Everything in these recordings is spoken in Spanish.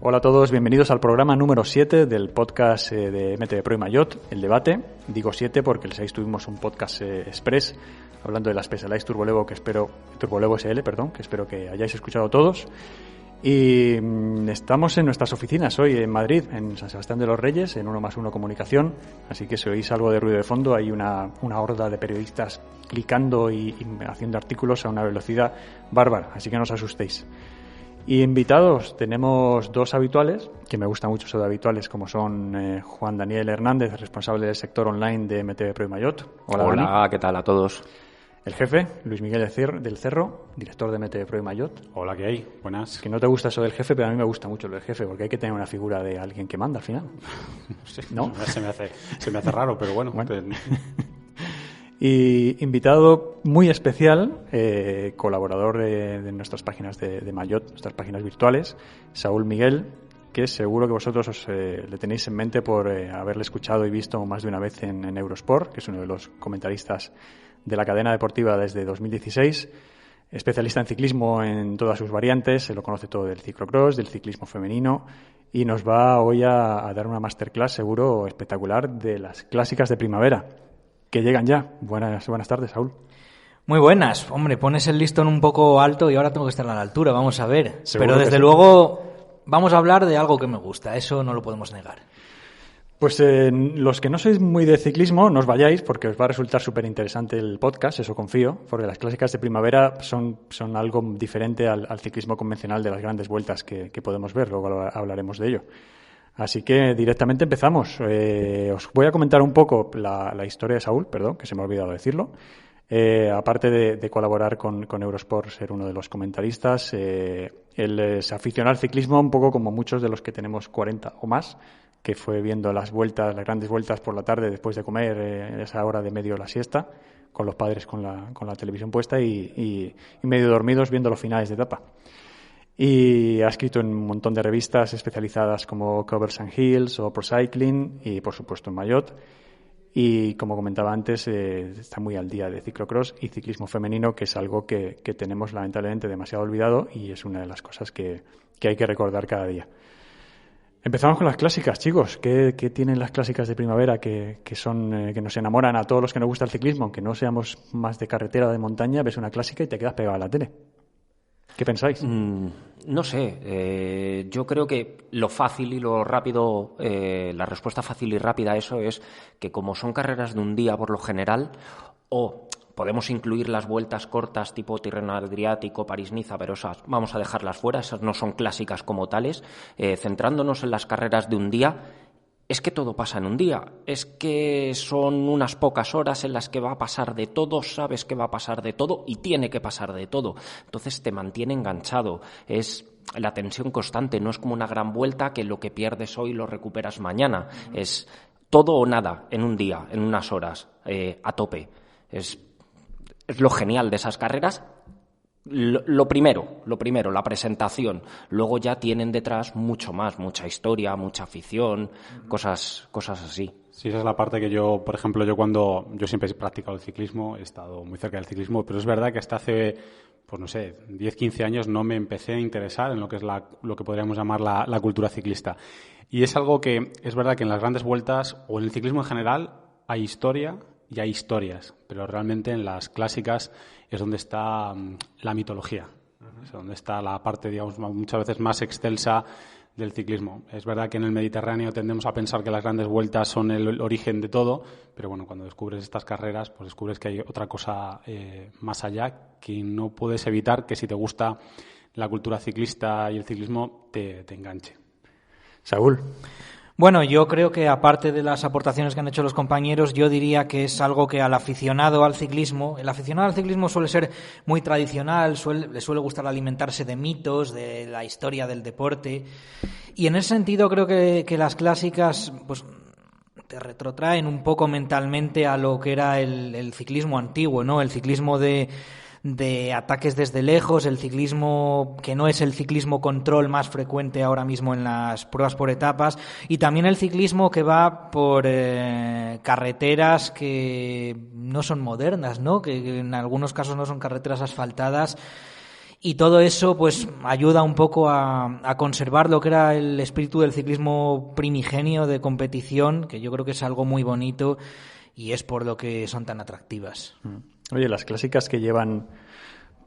Hola a todos, bienvenidos al programa número 7 del podcast de MTB Pro y Maillot, El Debate. Digo 7 porque el 6 tuvimos un podcast express hablando de la Specialized Turbolevo Turbolevo SL, que espero que hayáis escuchado todos. Y estamos en nuestras oficinas hoy en Madrid, en San Sebastián de los Reyes, en 1+1 Comunicación. Así que si oís algo de ruido de fondo, hay una horda de periodistas clicando y haciendo artículos a una velocidad bárbara, así que no os asustéis. Y invitados tenemos dos habituales, que me gusta mucho eso de habituales, como son Juan Daniel Hernández, responsable del sector online de MTB Pro y Maillot. Hola, Dani. ¿Qué tal a todos? El jefe, Luis Miguel del Cerro, director de MTB Pro y Maillot. Hola, ¿qué hay? Buenas. Que no te gusta eso del jefe, pero a mí me gusta mucho lo del jefe, porque hay que tener una figura de alguien que manda al final. Sí, ¿no? Se me hace raro, pero bueno. Y invitado muy especial, colaborador de nuestras páginas de Maillot, nuestras páginas virtuales, Saúl Miguel, que seguro que vosotros le tenéis en mente por haberle escuchado y visto más de una vez en Eurosport, que es uno de los comentaristas de la cadena deportiva desde 2016, especialista en ciclismo en todas sus variantes, se lo conoce todo del ciclocross, del ciclismo femenino, y nos va hoy a dar una masterclass seguro espectacular de las clásicas de primavera, que llegan ya. Buenas tardes, Saúl. Muy buenas. Hombre, pones el listón un poco alto y ahora tengo que estar a la altura, vamos a ver. Seguro pero desde luego vamos a hablar de algo que me gusta, eso no lo podemos negar. Pues los que no sois muy de ciclismo, no os vayáis porque os va a resultar súper interesante el podcast, eso confío, porque las clásicas de primavera son algo diferente al ciclismo convencional de las grandes vueltas que podemos ver, luego hablaremos de ello. Así que directamente empezamos. Os voy a comentar un poco la historia de Saúl, que se me ha olvidado decirlo. Aparte de colaborar con Eurosport, ser uno de los comentaristas, él se aficionó al ciclismo un poco como muchos de los que tenemos 40 o más, que fue viendo las grandes vueltas por la tarde después de comer, esa hora de medio la siesta, con los padres con la televisión puesta y medio dormidos viendo los finales de etapa. Y ha escrito en un montón de revistas especializadas como Covers and Heels o Pro Cycling y, por supuesto, en Maillot. Y, como comentaba antes, está muy al día de ciclocross y ciclismo femenino, que es algo que tenemos lamentablemente demasiado olvidado y es una de las cosas que hay que recordar cada día. Empezamos con las clásicas, chicos. ¿Qué tienen las clásicas de primavera que nos enamoran a todos los que nos gusta el ciclismo? Aunque no seamos más de carretera o de montaña, ves una clásica y te quedas pegado a la tele. ¿Qué pensáis? No sé, yo creo que lo fácil y lo rápido, la respuesta fácil y rápida a eso es que como son carreras de un día por lo general, o podemos incluir las vueltas cortas tipo Tirreno Adriático, París-Niza, pero esas vamos a dejarlas fuera, esas no son clásicas como tales, centrándonos en las carreras de un día. Es que todo pasa en un día, es que son unas pocas horas en las que va a pasar de todo, sabes que va a pasar de todo y tiene que pasar de todo. Entonces te mantiene enganchado, es la tensión constante, no es como una gran vuelta que lo que pierdes hoy lo recuperas mañana. Es todo o nada en un día, en unas horas, a tope. Es lo genial de esas carreras. Lo primero, la presentación. Luego ya tienen detrás mucho más, mucha historia, mucha afición, cosas así. Sí, esa es la parte que yo, por ejemplo, yo siempre he practicado el ciclismo, he estado muy cerca del ciclismo, pero es verdad que hasta hace, 10, 15 años no me empecé a interesar en lo que es lo que podríamos llamar la cultura ciclista. Y es algo que es verdad que en las grandes vueltas o en el ciclismo en general hay historia y hay historias, pero realmente en las clásicas es donde está la mitología, es donde está la parte, digamos, muchas veces más excelsa del ciclismo. Es verdad que en el Mediterráneo tendemos a pensar que las grandes vueltas son el origen de todo, pero bueno, cuando descubres estas carreras, pues descubres que hay otra cosa más allá que no puedes evitar que si te gusta la cultura ciclista y el ciclismo te enganche. Saúl. Bueno, yo creo que aparte de las aportaciones que han hecho los compañeros, yo diría que es algo que al aficionado al ciclismo, el aficionado al ciclismo suele ser muy tradicional, le suele gustar alimentarse de mitos, de la historia del deporte, y en ese sentido creo que las clásicas pues te retrotraen un poco mentalmente a lo que era el ciclismo antiguo, ¿no? El ciclismo de ataques desde lejos, el ciclismo que no es el ciclismo control más frecuente ahora mismo en las pruebas por etapas, y también el ciclismo que va por carreteras que no son modernas, ¿no? Que en algunos casos no son carreteras asfaltadas, y todo eso pues ayuda un poco a conservar lo que era el espíritu del ciclismo primigenio de competición, que yo creo que es algo muy bonito y es por lo que son tan atractivas. Oye, las clásicas que llevan,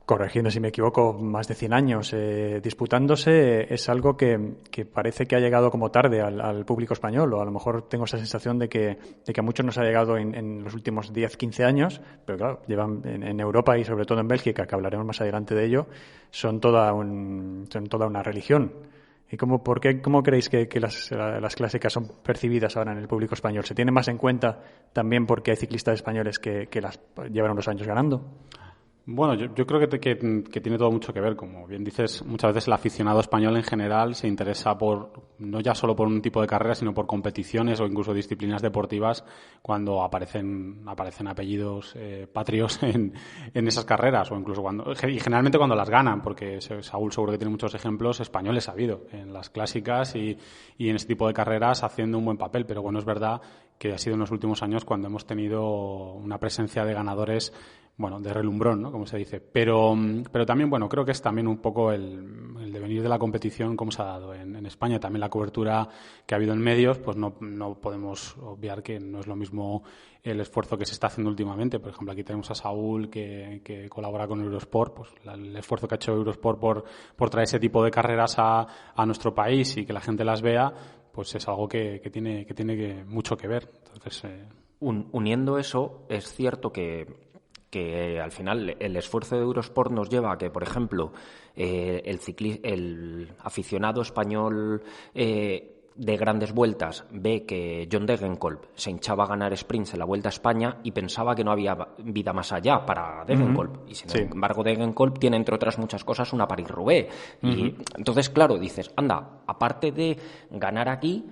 corrigiendo si me equivoco, más de 100 años disputándose, es algo que parece que ha llegado como tarde al público español, o a lo mejor tengo esa sensación de que a muchos nos ha llegado en los últimos 10, 15 años, pero claro, llevan en Europa y sobre todo en Bélgica, que hablaremos más adelante de ello, son toda una religión. ¿Y cómo creéis que las clásicas son percibidas ahora en el público español? ¿Se tiene más en cuenta también porque hay ciclistas españoles que las llevan unos años ganando? Bueno, yo creo que tiene todo mucho que ver. Como bien dices, muchas veces el aficionado español en general se interesa no ya solo por un tipo de carrera, sino por competiciones o incluso disciplinas deportivas cuando aparecen apellidos patrios en esas carreras, o incluso y generalmente cuando las ganan, porque Saúl seguro que tiene muchos ejemplos españoles ha habido en las clásicas y en ese tipo de carreras haciendo un buen papel. Pero bueno, es verdad que ha sido en los últimos años cuando hemos tenido una presencia de ganadores, bueno, de relumbrón, ¿no? Como se dice. Pero también, bueno, creo que es también un poco el devenir de la competición, como se ha dado en España. También la cobertura que ha habido en medios, pues no podemos obviar que no es lo mismo el esfuerzo que se está haciendo últimamente. Por ejemplo, aquí tenemos a Saúl que colabora con Eurosport, pues el esfuerzo que ha hecho Eurosport por traer ese tipo de carreras a nuestro país y que la gente las vea, pues es algo que tiene mucho que ver. Entonces, uniendo eso, es cierto que al final el esfuerzo de Eurosport nos lleva a que, por ejemplo, el aficionado español de grandes vueltas ve que John Degenkolb se hinchaba a ganar sprints en la Vuelta a España y pensaba que no había vida más allá para Degenkolb. Y sin embargo, Degenkolb tiene, entre otras muchas cosas, una París-Roubaix. Y entonces, claro, dices, anda, aparte de ganar aquí,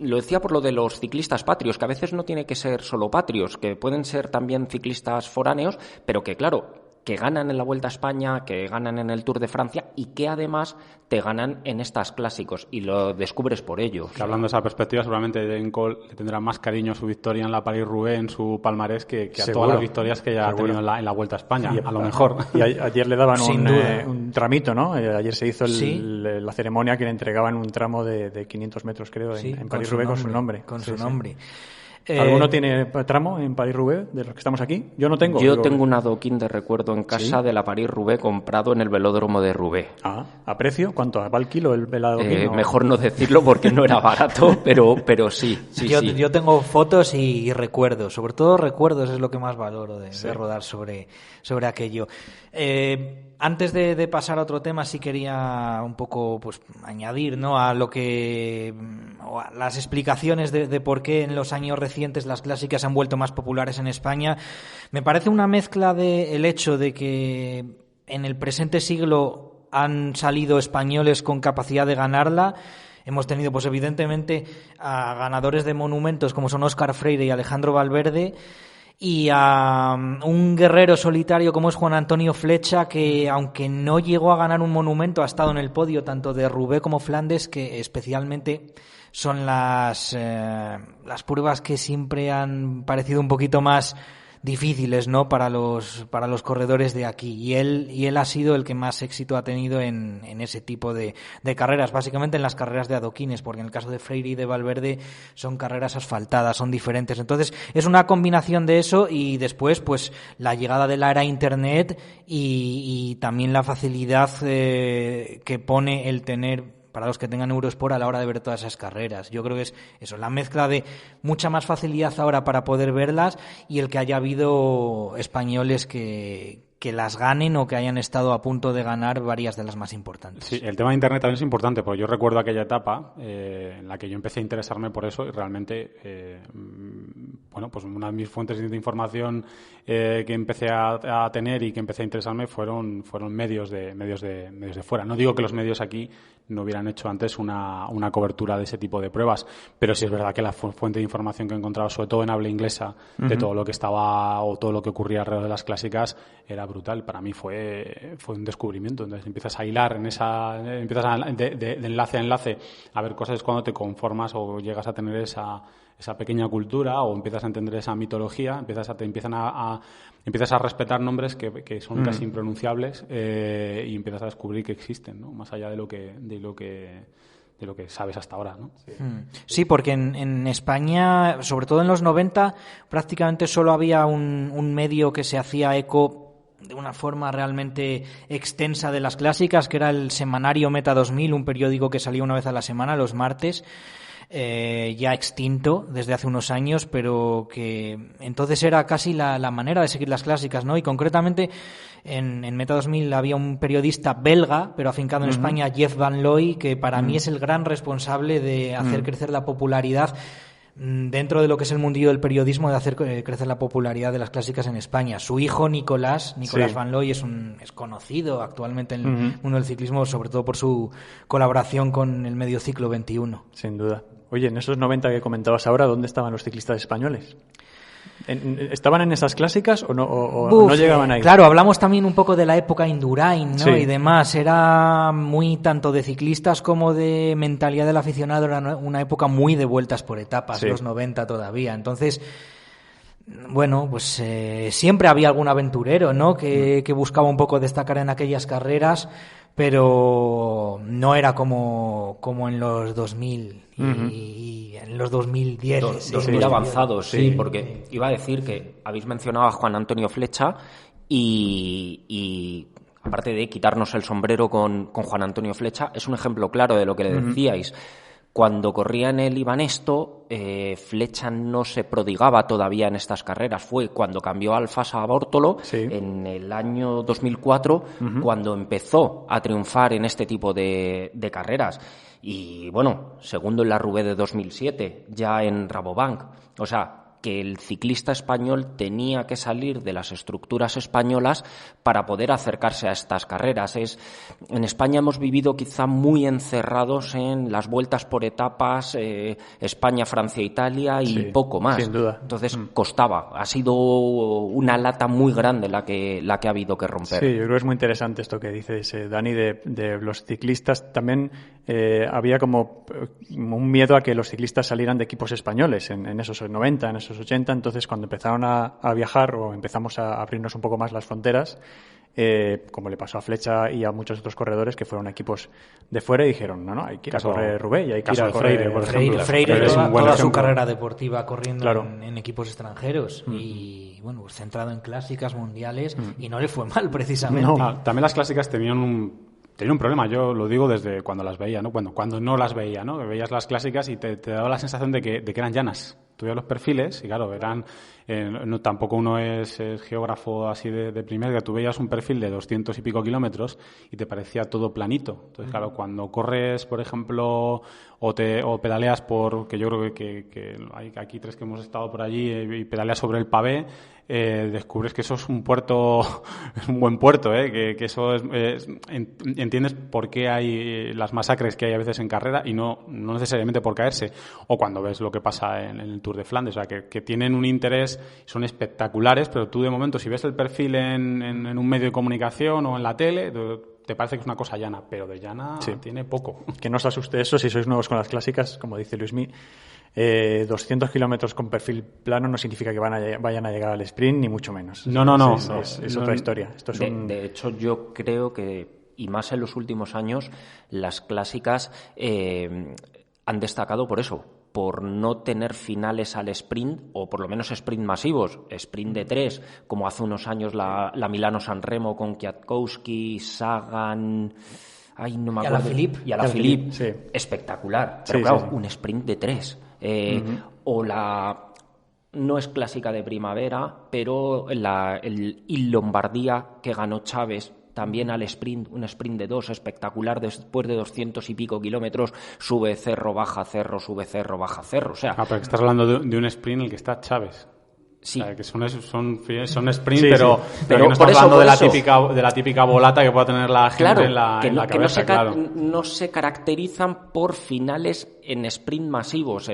lo decía por lo de los ciclistas patrios, que a veces no tiene que ser solo patrios, que pueden ser también ciclistas foráneos, pero que, claro, que ganan en la Vuelta a España, que ganan en el Tour de Francia y que además te ganan en estas clásicos, y lo descubres por ello. Que hablando de esa perspectiva, seguramente Degenkolb le tendrá más cariño a su victoria en la París-Roubaix, en su palmarés, que a todas las victorias que ya ha tenido en la Vuelta a España, a lo mejor. Y ayer le daban un tramito, ¿no? Ayer se hizo la ceremonia que le entregaban un tramo de 500 metros, creo, en París-Roubaix con su nombre. Con su nombre. ¿Alguno tiene tramo en París-Roubaix de los que estamos aquí? Yo no tengo. Yo tengo un adoquín de recuerdo en casa de la París-Roubaix comprado en el velódromo de Roubaix. ¿A precio? ¿Cuánto? ¿Va al kilo el adoquín? Mejor no decirlo porque no era barato, pero sí. Yo tengo fotos y recuerdos, sobre todo recuerdos es lo que más valoro de rodar sobre aquello. Antes de pasar a otro tema, sí quería un poco pues añadir, ¿no?, a lo que o a las explicaciones de por qué en los años recientes las clásicas se han vuelto más populares en España. Me parece una mezcla el hecho de que en el presente siglo han salido españoles con capacidad de ganarla. Hemos tenido, pues evidentemente, a ganadores de monumentos como son Óscar Freire y Alejandro Valverde, y a un guerrero solitario como es Juan Antonio Flecha, que aunque no llegó a ganar un monumento, ha estado en el podio tanto de Roubaix como Flandes, que especialmente son las pruebas que siempre han parecido un poquito más difíciles, ¿no?, para los corredores de aquí, y él ha sido el que más éxito ha tenido en ese tipo de carreras, básicamente en las carreras de adoquines, porque en el caso de Freire y de Valverde son carreras asfaltadas, son diferentes. Entonces es una combinación de eso, y después pues la llegada de la era internet y también la facilidad que pone el tener, para los que tengan Eurosport, a la hora de ver todas esas carreras. Yo creo que es eso, la mezcla de mucha más facilidad ahora para poder verlas, y el que haya habido españoles que que las ganen o que hayan estado a punto de ganar varias de las más importantes. Sí, el tema de Internet también es importante, porque yo recuerdo aquella etapa en la que yo empecé a interesarme por eso y realmente, pues una de mis fuentes de información que empecé a tener y que empecé a interesarme fueron medios de fuera. No digo que los medios aquí no hubieran hecho antes una cobertura de ese tipo de pruebas, pero sí es verdad que la fuente de información que he encontrado, sobre todo en habla inglesa, de todo lo que estaba o todo lo que ocurría alrededor de las clásicas, era brutal. Para mí fue un descubrimiento. Entonces empiezas a hilar de enlace a enlace a ver cosas cuando te conformas o llegas a tener esa pequeña cultura o empiezas a entender esa mitología, empiezas a respetar nombres que son casi impronunciables y empiezas a descubrir que existen, ¿no? Más allá de lo que sabes hasta ahora, ¿no? Sí, porque en España, sobre todo en los 90, prácticamente solo había un medio que se hacía eco de una forma realmente extensa de las clásicas, que era el semanario Meta 2000, un periódico que salía una vez a la semana, los martes, ya extinto desde hace unos años, pero que entonces era casi la manera de seguir las clásicas, ¿no? Y concretamente en Meta 2000 había un periodista belga, pero afincado en España, Jeff Van Looy, que para mí es el gran responsable de hacer crecer la popularidad dentro de lo que es el mundillo del periodismo, de hacer crecer la popularidad de las clásicas en España. Su hijo Nicolás Van Looy es conocido actualmente en el mundo del ciclismo, sobre todo por su colaboración con el medio Ciclo 21. Sin duda. Oye, en esos 90 que comentabas ahora, ¿dónde estaban los ciclistas españoles? ¿Estaban en esas clásicas o no llegaban ahí? Claro, hablamos también un poco de la época Indurain, ¿no? Sí. Y demás. Era muy tanto de ciclistas como de mentalidad del aficionado. Era una época muy de vueltas por etapas, los 90 todavía. Entonces, bueno, pues siempre había algún aventurero, ¿no? Que buscaba un poco destacar en aquellas carreras, pero no era como en los 2000 y en los 2010. 2000 avanzados, sí, porque iba a decir que habéis mencionado a Juan Antonio Flecha y aparte de quitarnos el sombrero con Juan Antonio Flecha, es un ejemplo claro de lo que le decíais. Cuando corría en el Ibanesto, Flecha no se prodigaba todavía en estas carreras. Fue cuando cambió a Alfasa a Bórtolo, en el año 2004, cuando empezó a triunfar en este tipo de carreras. Y bueno, segundo en la Roubaix de 2007, ya en Rabobank. O sea, que el ciclista español tenía que salir de las estructuras españolas para poder acercarse a estas carreras. En España hemos vivido quizá muy encerrados en las vueltas por etapas, España, Francia, Italia y poco más. Sin duda. Entonces costaba. Ha sido una lata muy grande la que ha habido que romper. Sí, yo creo que es muy interesante esto que dices, Dani, de los ciclistas. También había como un miedo a que los ciclistas salieran de equipos españoles en esos 90, en esos 80, entonces cuando empezaron a viajar o empezamos a abrirnos un poco más las fronteras, como le pasó a Flecha y a muchos otros corredores que fueron a equipos de fuera y dijeron, no, hay que ir a correr Roubaix y hay que ir a correr Freire, por ejemplo. Freire es un buen toda su ejemplo. carrera deportiva corriendo Claro. en equipos extranjeros y bueno, pues centrado en clásicas mundiales y no le fue mal precisamente. También las clásicas tenían un problema, yo lo digo desde cuando las veía, ¿no? Cuando no las veía, ¿no? Veías las clásicas y te daba la sensación de que eran llanas. Tú veías los perfiles y claro, eran tampoco uno es geógrafo así de primer, que tú veías un perfil de 200 y pico kilómetros y te parecía todo planito. Entonces, claro, cuando corres, por ejemplo, o pedaleas que yo creo que hay aquí tres que hemos estado por allí y pedaleas sobre el pavé, descubres que eso es un puerto, es un buen puerto, que eso entiendes por qué hay las masacres que hay a veces en carrera y no necesariamente por caerse. O cuando ves lo que pasa en el Tour de Flandes, o sea, que tienen un interés, son espectaculares, pero tú de momento si ves el perfil en un medio de comunicación o en la tele, te parece que es una cosa llana, pero de llana tiene poco. Que no os asuste eso si sois nuevos con las clásicas, como dice Luismi. 200 kilómetros con perfil plano no significa que vayan a llegar al sprint, ni mucho menos. No. Es otra historia. Esto es de hecho, yo creo que, y más en los últimos años, las clásicas han destacado por eso, por no tener finales al sprint, o por lo menos sprint masivos, sprint de 3, como hace unos años la Milano-San Remo con Kwiatkowski, Sagan... no me acuerdo. Y a la Philippe. Sí. Espectacular. Pero claro, sí. un sprint de 3. O no es clásica de primavera, pero el Lombardía que ganó Chávez también al sprint, un sprint de 2 espectacular, después de 200 y pico kilómetros, sube cerro, baja cerro, sube cerro, baja cerro. O sea, pero que estás hablando de un sprint en el que está Chávez. Sí. O sea, que son sprint, sí, pero pero no estamos por hablando eso, de la típica volata que pueda tener la gente claro, en la cabeza, claro. No se caracterizan por finales en sprint masivos.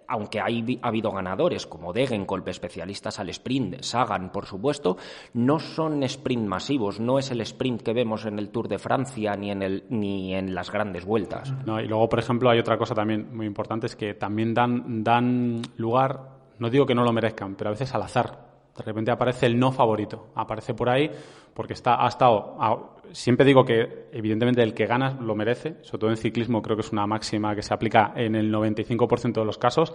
Aunque ha habido ganadores como Degenkolb, especialistas al sprint, Sagan, por supuesto, no son sprint masivos. No es el sprint que vemos en el Tour de Francia ni en las grandes vueltas. No, y luego, por ejemplo, hay otra cosa también muy importante, es que también dan lugar. No digo que no lo merezcan, pero a veces al azar. De repente aparece el no favorito. Aparece por ahí porque siempre digo que, evidentemente, el que gana lo merece. Sobre todo en ciclismo creo que es una máxima que se aplica en el 95% de los casos.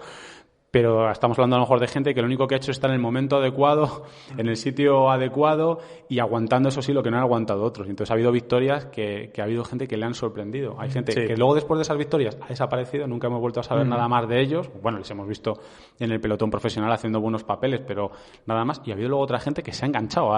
Pero estamos hablando a lo mejor de gente que lo único que ha hecho es estar en el momento adecuado, en el sitio adecuado y aguantando, eso sí, lo que no han aguantado otros. Entonces ha habido victorias que ha habido gente que le han sorprendido. Hay gente que luego, después de esas victorias, ha desaparecido, nunca hemos vuelto a saber nada más de ellos. Bueno, les hemos visto en el pelotón profesional haciendo buenos papeles, pero nada más. Y ha habido luego otra gente que se ha enganchado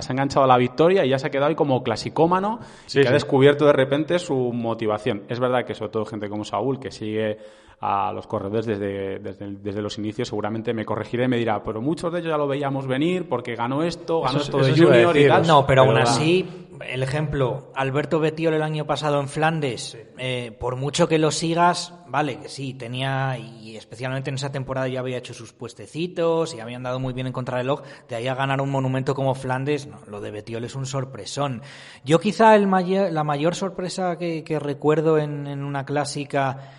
se ha enganchado a la victoria y ya se ha quedado ahí como clasicómano y que ha descubierto de repente su motivación. Es verdad que sobre todo gente como Saúl, que sigue a los corredores desde los inicios, seguramente me corregiré y me dirá, pero muchos de ellos ya lo veíamos venir porque ganó esto de Junior y tal. No, pero aún así, el ejemplo, Alberto Bettiol el año pasado en Flandes, por mucho que lo sigas, vale, que sí, tenía, y especialmente en esa temporada ya había hecho sus puestecitos y habían dado muy bien en contrarreloj, de ahí a ganar un monumento como Flandes, no, lo de Bettiol es un sorpresón. Yo quizá la mayor sorpresa que recuerdo en una clásica,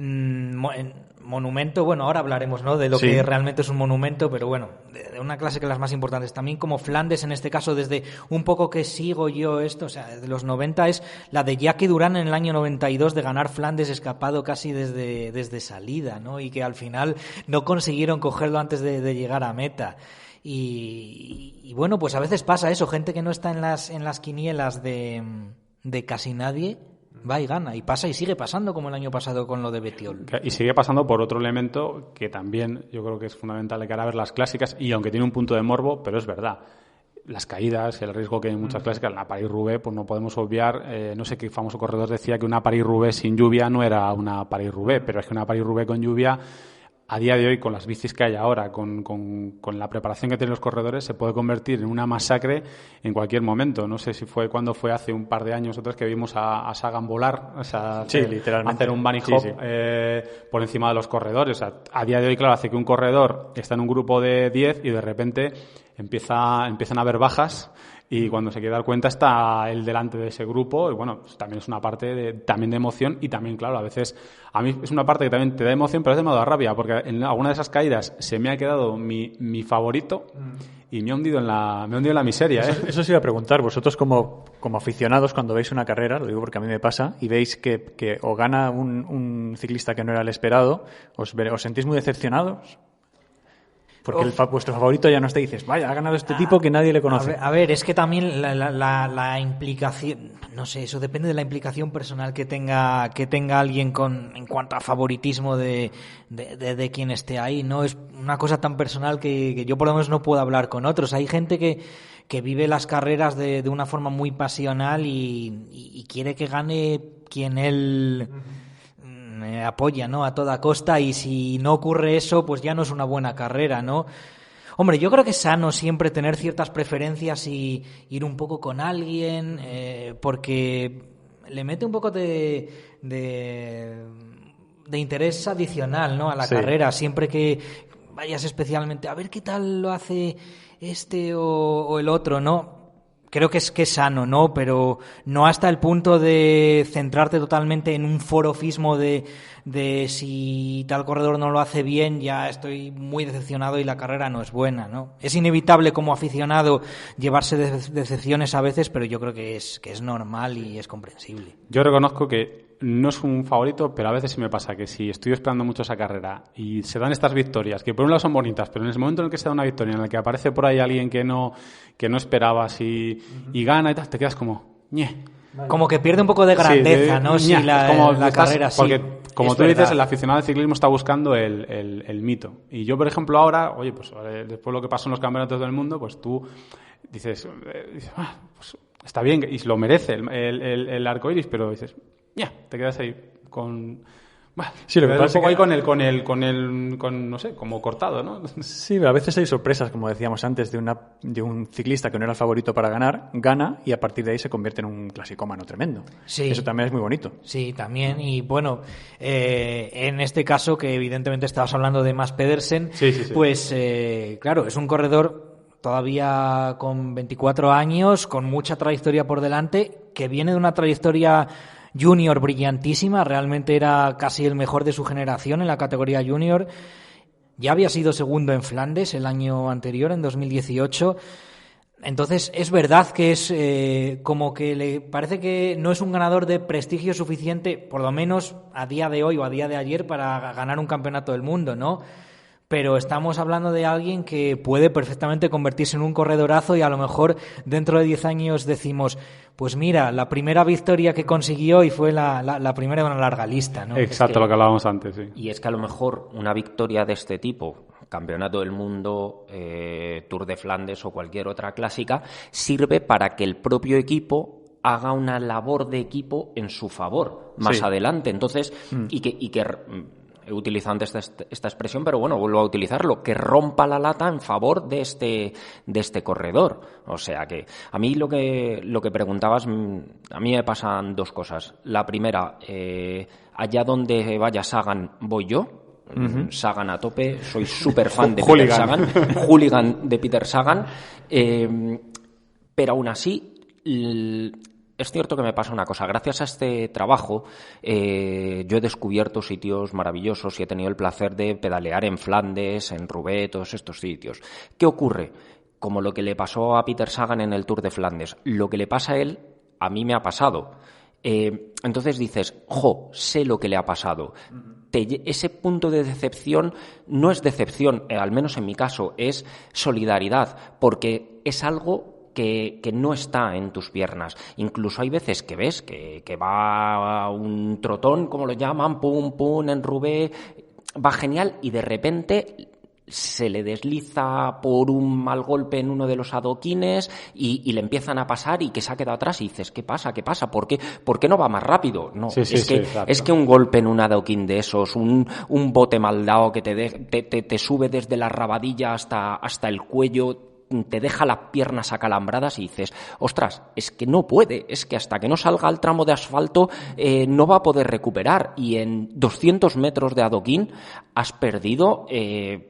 monumento, bueno, ahora hablaremos, ¿no?, de lo que realmente es un monumento, pero bueno, de una clase que las más importantes también, como Flandes, en este caso, desde un poco que sigo yo esto, o sea, desde los 90, es la de Jackie Durán en el año 92, de ganar Flandes escapado casi desde salida, ¿no?, y que al final no consiguieron cogerlo antes de llegar a meta. Y bueno, pues a veces pasa eso, gente que no está en las quinielas de casi nadie, va y gana, y pasa y sigue pasando, como el año pasado con lo de Bettiol. Y sigue pasando por otro elemento que también yo creo que es fundamental de cara a ver las clásicas, y aunque tiene un punto de morbo, pero es verdad. Las caídas, el riesgo que hay en muchas clásicas, la París-Roubaix, pues no podemos obviar, no sé qué famoso corredor decía que una París-Roubaix sin lluvia no era una París-Roubaix, pero es que una París-Roubaix con lluvia, a día de hoy, con las bicis que hay ahora, con la preparación que tienen los corredores, se puede convertir en una masacre en cualquier momento. No sé si fue cuando fue hace un par de años o tres que vimos a Sagan volar, o sea, literalmente hacer un bunny hop por encima de los corredores. O sea, a día de hoy, claro, hace que un corredor está en un grupo de 10 y de repente empiezan a haber bajas, y cuando se quiere dar cuenta está él delante de ese grupo, y bueno, pues también es una parte también de emoción, y también, claro, a veces a mí es una parte que también te da emoción, pero a veces me da rabia, porque en alguna de esas caídas se me ha quedado mi favorito y me ha hundido en la miseria. Eso sí iba a preguntar, vosotros como aficionados, cuando veis una carrera, lo digo porque a mí me pasa, y veis que o gana un ciclista que no era el esperado, ¿os sentís muy decepcionados? Porque vuestro favorito ya no está y dices, vaya, ha ganado este tipo que nadie le conoce. A ver, es que también la implicación, no sé, eso depende de la implicación personal que tenga alguien en cuanto a favoritismo de quien esté ahí, ¿no? Es una cosa tan personal que yo por lo menos no puedo hablar con otros. Hay gente que vive las carreras de una forma muy pasional y quiere que gane quien él apoya, ¿no?, a toda costa, y si no ocurre eso, pues ya no es una buena carrera, ¿no? Hombre, yo creo que es sano siempre tener ciertas preferencias y ir un poco con alguien, porque le mete un poco de interés adicional, ¿no?, a la carrera, siempre que vayas especialmente a ver qué tal lo hace este o el otro, ¿no? Creo que es sano, ¿no? Pero no hasta el punto de centrarte totalmente en un forofismo de si tal corredor no lo hace bien, ya estoy muy decepcionado y la carrera no es buena, ¿no? Es inevitable como aficionado llevarse decepciones a veces, pero yo creo que es normal y es comprensible. Yo reconozco que no es un favorito, pero a veces sí me pasa que si estoy esperando mucho esa carrera y se dan estas victorias, que por un lado son bonitas, pero en el momento en el que se da una victoria, en el que aparece por ahí alguien que no esperabas y gana y tal, te quedas como, ñe. Como que pierde un poco de grandeza, ¿no? Sí, la carrera, sí. Porque como tú dices, el aficionado al ciclismo está buscando el mito. Y yo, por ejemplo, ahora, oye, pues después de lo que pasó en los campeonatos del mundo, pues tú dices, pues está bien, y lo merece el arco iris, pero dices, ya, te quedas ahí con... Bueno, sí, lo que pasa es que... con no sé, como cortado, ¿no? Sí, pero a veces hay sorpresas, como decíamos antes, de un ciclista que no era el favorito para ganar, gana y a partir de ahí se convierte en un clasicómano tremendo. Sí. Eso también es muy bonito. Sí, también. Y bueno, en este caso, que evidentemente estabas hablando de Mads Pedersen, sí. Pues claro, es un corredor todavía con 24 años, con mucha trayectoria por delante, que viene de una trayectoria junior brillantísima, realmente era casi el mejor de su generación en la categoría junior. Ya había sido segundo en Flandes el año anterior, en 2018. Entonces, es verdad que es como que le parece que no es un ganador de prestigio suficiente, por lo menos a día de hoy o a día de ayer, para ganar un campeonato del mundo, ¿no? Pero estamos hablando de alguien que puede perfectamente convertirse en un corredorazo y a lo mejor dentro de 10 años decimos, pues mira, la primera victoria que consiguió y fue la primera de una larga lista, ¿no? Exacto, lo que hablábamos antes, sí. Y es que a lo mejor una victoria de este tipo, Campeonato del Mundo, Tour de Flandes o cualquier otra clásica, sirve para que el propio equipo haga una labor de equipo en su favor más adelante. Entonces, y que he utilizado antes esta expresión, pero bueno, vuelvo a utilizarlo, que rompa la lata en favor de este corredor. O sea que a mí lo que preguntabas, a mí me pasan dos cosas. La primera, allá donde vaya Sagan voy yo. Sagan a tope, soy súper fan de Peter Sagan, hooligan de Peter Sagan, pero aún así es cierto que me pasa una cosa. Gracias a este trabajo yo he descubierto sitios maravillosos y he tenido el placer de pedalear en Flandes, en Roubaix, todos estos sitios. ¿Qué ocurre? Como lo que le pasó a Peter Sagan en el Tour de Flandes, lo que le pasa a él, a mí me ha pasado. Entonces dices, sé lo que le ha pasado. Ese punto de decepción no es decepción, al menos en mi caso, es solidaridad, porque es algo que no está en tus piernas. Incluso hay veces que ves que va un trotón, como lo llaman, pum, pum, en Roubaix, va genial y de repente se le desliza por un mal golpe en uno de los adoquines y le empiezan a pasar y que se ha quedado atrás y dices, ¿qué pasa? ¿Por qué no va más rápido? No, es que un golpe en un adoquín de esos, un bote mal dado que te sube desde la rabadilla hasta el cuello, te deja las piernas acalambradas y dices, ostras, es que no puede, es que hasta que no salga al tramo de asfalto no va a poder recuperar y en 200 metros de adoquín has perdido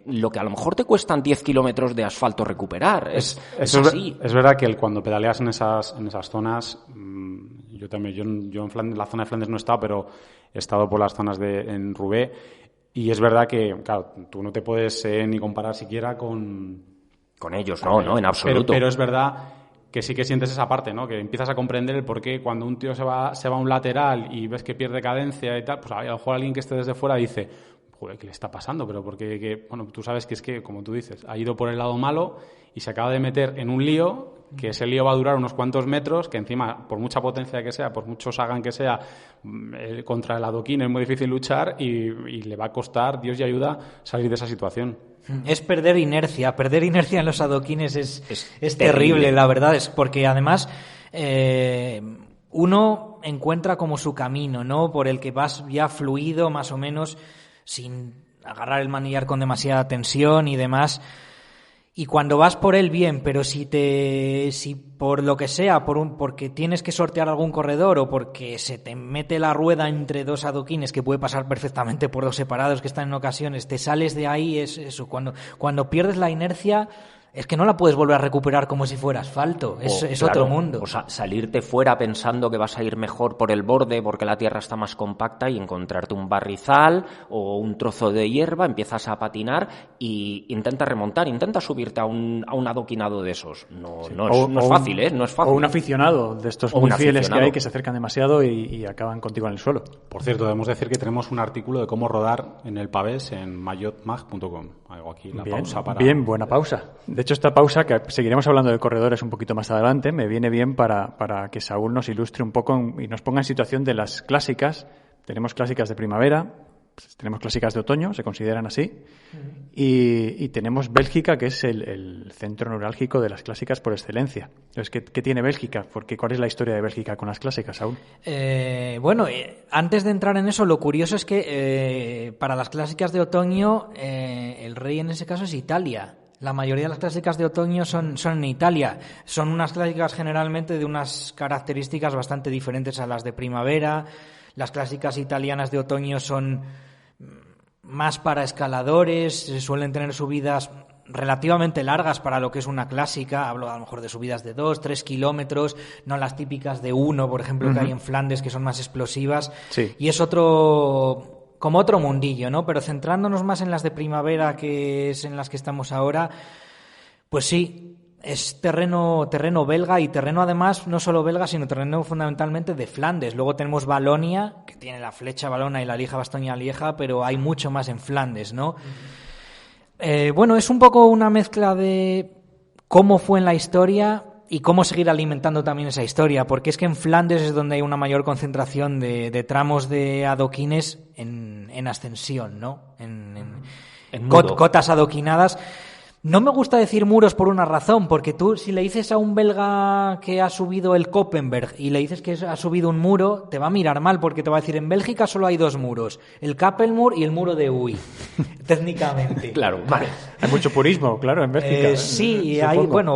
lo que a lo mejor te cuestan 10 kilómetros de asfalto recuperar. Es así. Es verdad que cuando pedaleas en esas zonas, yo también, yo en la zona de Flandes no he estado, pero he estado por las zonas en Roubaix y es verdad que, claro, tú no te puedes ni comparar siquiera con ellos, no, en absoluto. Pero es verdad que sí que sientes esa parte, ¿no? Que empiezas a comprender el por qué cuando un tío se va a un lateral y ves que pierde cadencia y tal, pues a lo mejor alguien que esté desde fuera dice, joder, ¿qué le está pasando? Pero porque, bueno, tú sabes que es que, como tú dices, ha ido por el lado malo y se acaba de meter en un lío, que ese lío va a durar unos cuantos metros, que encima, por mucha potencia que sea, por mucho Sagan que sea, contra el adoquín es muy difícil luchar y le va a costar, Dios y ayuda, salir de esa situación. Es perder inercia en los adoquines es terrible, la verdad, es porque además uno encuentra como su camino, ¿no? Por el que vas ya fluido, más o menos, sin agarrar el manillar con demasiada tensión y demás. Y cuando vas por él, bien, pero si por lo que sea, porque tienes que sortear algún corredor o porque se te mete la rueda entre dos adoquines, que puede pasar perfectamente por dos separados que están en ocasiones, te sales de ahí, es eso. Cuando pierdes la inercia, es que no la puedes volver a recuperar como si fuera asfalto. Es claro, otro mundo. O sea, salirte fuera pensando que vas a ir mejor por el borde porque la tierra está más compacta y encontrarte un barrizal o un trozo de hierba, empiezas a patinar y intentas remontar, intentas subirte a un adoquinado de esos. No es fácil, ¿eh? No es fácil. O un aficionado de estos muy fieles que hay que se acercan demasiado y acaban contigo en el suelo. Por cierto, debemos decir que tenemos un artículo de cómo rodar en el pavés en mayotmag.com. Hago aquí la pausa para... Bien, buena pausa. De hecho, esta pausa, que seguiremos hablando de corredores un poquito más adelante, me viene bien para que Saúl nos ilustre un poco y nos ponga en situación de las clásicas tenemos clásicas de primavera, tenemos clásicas de otoño, se consideran así, y tenemos Bélgica, que es el centro neurálgico de las clásicas por excelencia. Entonces, ¿qué tiene Bélgica? ¿Cuál es la historia de Bélgica con las clásicas, Saúl? Antes de entrar en eso, lo curioso es que para las clásicas de otoño, el rey en ese caso es Italia. La mayoría de las clásicas de otoño son en Italia. Son unas clásicas generalmente de unas características bastante diferentes a las de primavera. Las clásicas italianas de otoño son más para escaladores, suelen tener subidas relativamente largas para lo que es una clásica. Hablo a lo mejor de subidas de 2-3 kilómetros, no las típicas de 1, por ejemplo, que hay en Flandes, que son más explosivas. Sí. Y es como otro mundillo, ¿no? Pero centrándonos más en las de primavera, que es en las que estamos ahora, pues sí, es terreno belga, y terreno además no solo belga, sino terreno fundamentalmente de Flandes. Luego tenemos Valonia, que tiene la flecha valona y la Lieja Bastoña Lieja, pero hay mucho más en Flandes, ¿no? Es un poco una mezcla de cómo fue en la historia y cómo seguir alimentando también esa historia, porque es que en Flandes es donde hay una mayor concentración de tramos de adoquines en ascensión, ¿no? En cotas adoquinadas. No me gusta decir muros por una razón, porque tú, si le dices a un belga que ha subido el Koppenberg y le dices que ha subido un muro, te va a mirar mal, porque te va a decir, en Bélgica solo hay 2 muros, el Kappelmuur y el muro de Huy, técnicamente. Claro, vale. Hay mucho purismo, claro, en Bélgica. Sí,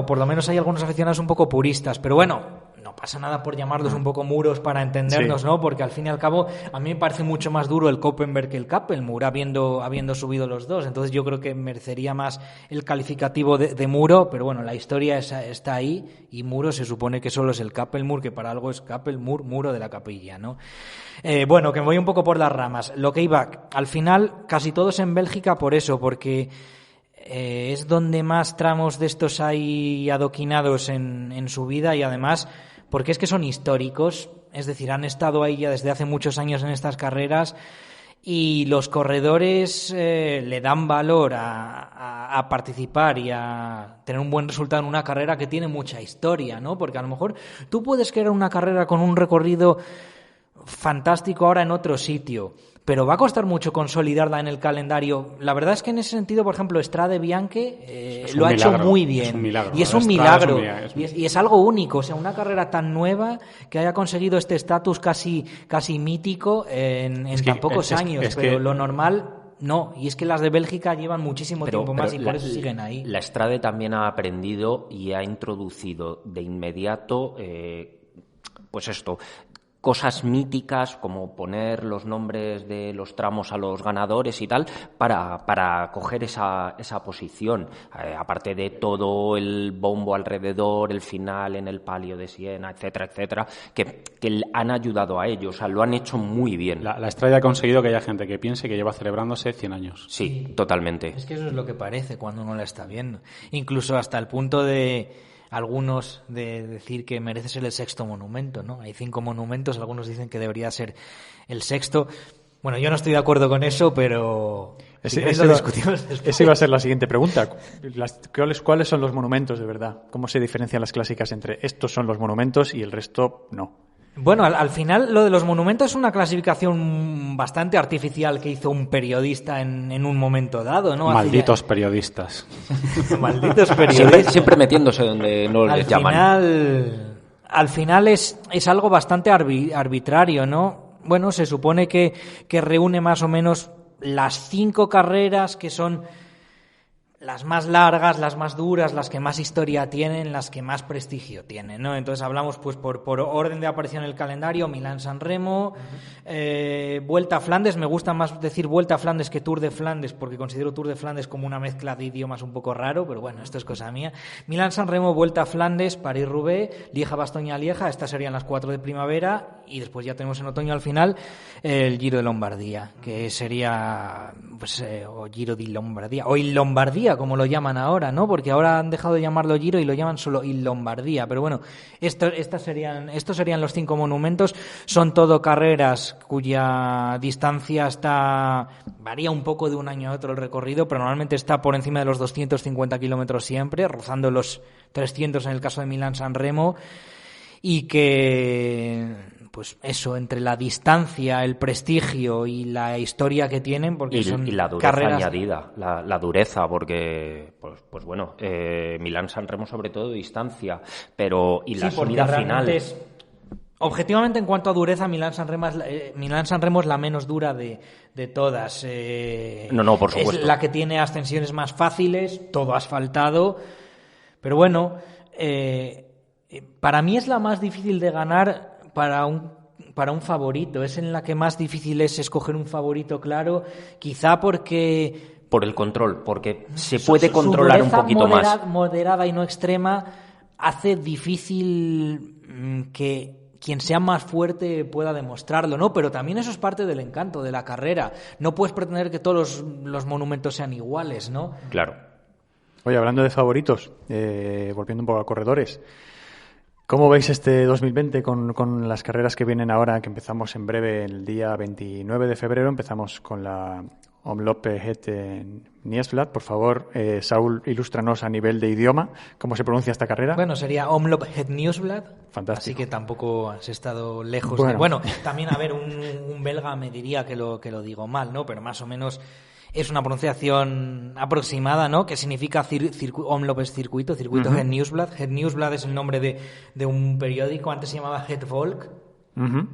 por lo menos hay algunos aficionados un poco puristas, pero bueno, no pasa nada por llamarlos un poco muros para entendernos, sí, ¿no? Porque al fin y al cabo a mí me parece mucho más duro el Koppenberg que el Kappelmuur, habiendo subido los dos. Entonces yo creo que merecería más el calificativo de muro, pero bueno, la historia está ahí, y muro se supone que solo es el Kappelmuur, que para algo es Kappelmuur, muro de la capilla, ¿no? Que me voy un poco por las ramas. Lo que iba, al final casi todos en Bélgica por eso, porque es donde más tramos de estos hay adoquinados en su vida, y además porque es que son históricos, es decir, han estado ahí ya desde hace muchos años en estas carreras, y los corredores le dan valor a participar y a tener un buen resultado en una carrera que tiene mucha historia, ¿no? Porque a lo mejor tú puedes querer una carrera con un recorrido fantástico ahora en otro sitio, pero va a costar mucho consolidarla en el calendario. La verdad es que en ese sentido, por ejemplo, Strade Bianche lo ha hecho muy bien. Es un milagro. Y es un milagro. Y es algo único. O sea, una carrera tan nueva que haya conseguido este estatus casi mítico en tan pocos años. Pero lo normal, no. Y es que las de Bélgica llevan muchísimo tiempo más, y por eso siguen ahí. La Strade también ha aprendido y ha introducido de inmediato, cosas míticas, como poner los nombres de los tramos a los ganadores y tal, para coger esa posición. Aparte de todo el bombo alrededor, el final en el Palio de Siena, etcétera, etcétera, que han ayudado a ellos. O sea, lo han hecho muy bien. La Estrella ha conseguido que haya gente que piense que lleva celebrándose 100 años. Sí, totalmente. Es que eso es lo que parece cuando uno la está viendo. Incluso hasta el punto de algunos de decir que merece ser el 6º monumento, ¿no? Hay 5 monumentos, algunos dicen que debería ser el 6º. Bueno, yo no estoy de acuerdo con eso, pero esa iba a ser la siguiente pregunta. ¿Cuáles son los monumentos de verdad? ¿Cómo se diferencian las clásicas entre estos son los monumentos y el resto no? Bueno, al final lo de los monumentos es una clasificación bastante artificial que hizo un periodista en un momento dado, ¿no? Malditos periodistas. Malditos periodistas. Siempre metiéndose donde no les llaman. Al final es algo bastante arbitrario, ¿no? Bueno, se supone que reúne más o menos las 5 carreras que son las más largas, las más duras, las que más historia tienen, las que más prestigio tienen, ¿no? Entonces hablamos pues por orden de aparición en el calendario: Milán-San Remo, Vuelta a Flandes. Me gusta más decir Vuelta a Flandes que Tour de Flandes, porque considero Tour de Flandes como una mezcla de idiomas un poco raro, pero bueno, esto es cosa mía. Milán-San Remo, Vuelta a Flandes, París-Roubaix, Lieja-Bastoña-Lieja. Estas serían las 4 de primavera, y después ya tenemos en otoño al final el Giro de Lombardía, que sería o Giro di Lombardía, o Il Lombardía, como lo llaman ahora, ¿no? Porque ahora han dejado de llamarlo Giro y lo llaman solo Il Lombardía. Pero bueno, estos serían los 5 monumentos. Son todo carreras cuya distancia varía un poco de un año a otro el recorrido, pero normalmente está por encima de los 250 kilómetros siempre, rozando los 300 en el caso de Milán-San Remo, y que pues eso, entre la distancia, el prestigio y la historia que tienen, porque son y la dureza carreras añadida, la dureza, porque pues bueno, Milán-San Remo sobre todo distancia, pero y la subida final. Objetivamente, en cuanto a dureza, Milán-San Remo es la menos dura de todas. No, por supuesto. Es la que tiene ascensiones más fáciles, todo asfaltado. Pero bueno, para mí es la más difícil de ganar para un favorito. Es en la que más difícil es escoger un favorito claro, quizá porque... Por el control, porque se puede controlar un poquito más. Moderada y no extrema hace difícil que quien sea más fuerte pueda demostrarlo, ¿no? Pero también eso es parte del encanto de la carrera. No puedes pretender que todos los monumentos sean iguales, ¿no? Claro. Oye, hablando de favoritos, volviendo un poco a corredores, ¿cómo veis este 2020 con las carreras que vienen ahora, que empezamos en breve el día 29 de febrero? Empezamos con la Omloop Het Nieuwsblad. Por favor, Saúl, ilústranos a nivel de idioma cómo se pronuncia esta carrera. Bueno, sería Omloop Het Nieuwsblad. Fantástico. Así que tampoco has estado lejos bueno. de... Bueno, también, a ver, un belga me diría que lo digo mal, ¿no? Pero más o menos es una pronunciación aproximada, ¿no? Que significa Omloop es circuito Uh-huh. Het Nieuwsblad. Het Nieuwsblad es el nombre de un periódico, antes se llamaba Het Volk. Uh-huh.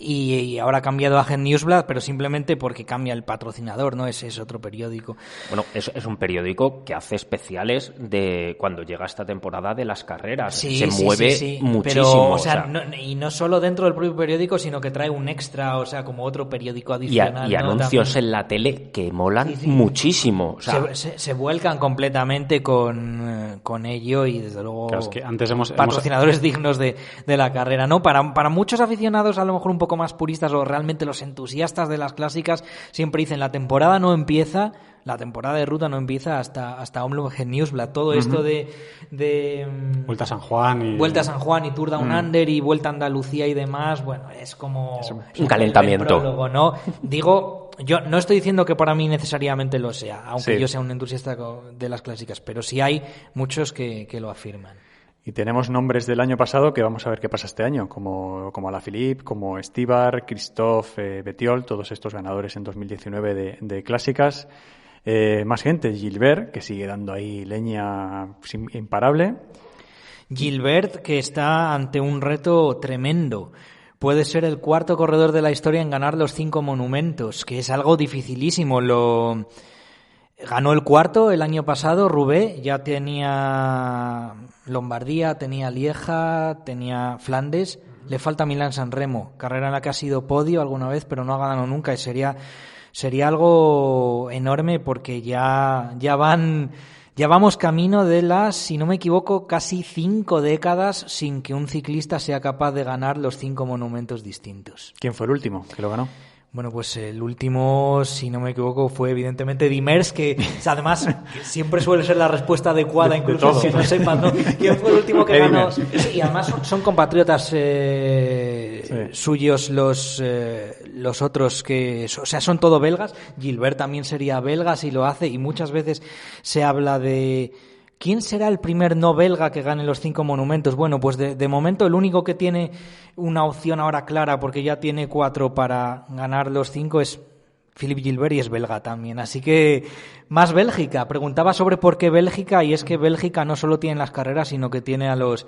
Y ahora ha cambiado a Het Nieuwsblad, pero simplemente porque cambia el patrocinador, ¿no? Ese es otro periódico. Bueno, es un periódico que hace especiales de cuando llega esta temporada de las carreras. Se mueve muchísimo. Pero, o sea, y no solo dentro del propio periódico, sino que trae un extra, o sea, como otro periódico adicional. Y anuncios en la tele que molan muchísimo. O sea, se vuelcan completamente con ello y, desde luego, claro, es que antes patrocinadores dignos de la carrera, ¿no? Para muchos aficionados, a lo mejor un poco más puristas o realmente los entusiastas de las clásicas, siempre dicen la temporada de ruta no empieza hasta Omloop Het Nieuwsblad. Todo esto de Vuelta a San Juan y Tour Down Under y Vuelta a Andalucía y demás, bueno, es como un calentamiento. El prólogo, ¿no? Digo, yo no estoy diciendo que para mí necesariamente lo sea, aunque yo sea un entusiasta de las clásicas, pero sí hay muchos que lo afirman. Y tenemos nombres del año pasado que vamos a ver qué pasa este año, como Alaphilippe, como Estíbar, Christophe Bettiol, todos estos ganadores en 2019 de clásicas. Más gente, Gilbert, que sigue dando ahí leña imparable. Gilbert, que está ante un reto tremendo. Puede ser el cuarto corredor de la historia en ganar los 5 monumentos, que es algo dificilísimo. Ganó el cuarto el año pasado, Roubaix, ya tenía Lombardía, tenía Lieja, tenía Flandes, le falta Milán-San Remo, carrera en la que ha sido podio alguna vez, pero no ha ganado nunca, y sería algo enorme, porque ya vamos camino de las, si no me equivoco, casi 5 décadas sin que un ciclista sea capaz de ganar los 5 monumentos distintos. ¿Quién fue el último que lo ganó? Bueno, pues el último, si no me equivoco, fue evidentemente Dimers, que además siempre suele ser la respuesta adecuada, incluso si no sepas, ¿no? ¿Quién fue el último que ganó? Y además son compatriotas suyos los otros, que, o sea, son todo belgas. Gilbert también sería belga si lo hace, y muchas veces se habla de ¿quién será el primer no belga que gane los 5 monumentos? Bueno, pues de momento el único que tiene una opción ahora clara, porque ya tiene 4 para ganar los 5, es Philippe Gilbert, y es belga también. Así que más Bélgica. Preguntaba sobre por qué Bélgica, y es que Bélgica no solo tiene las carreras, sino que tiene a los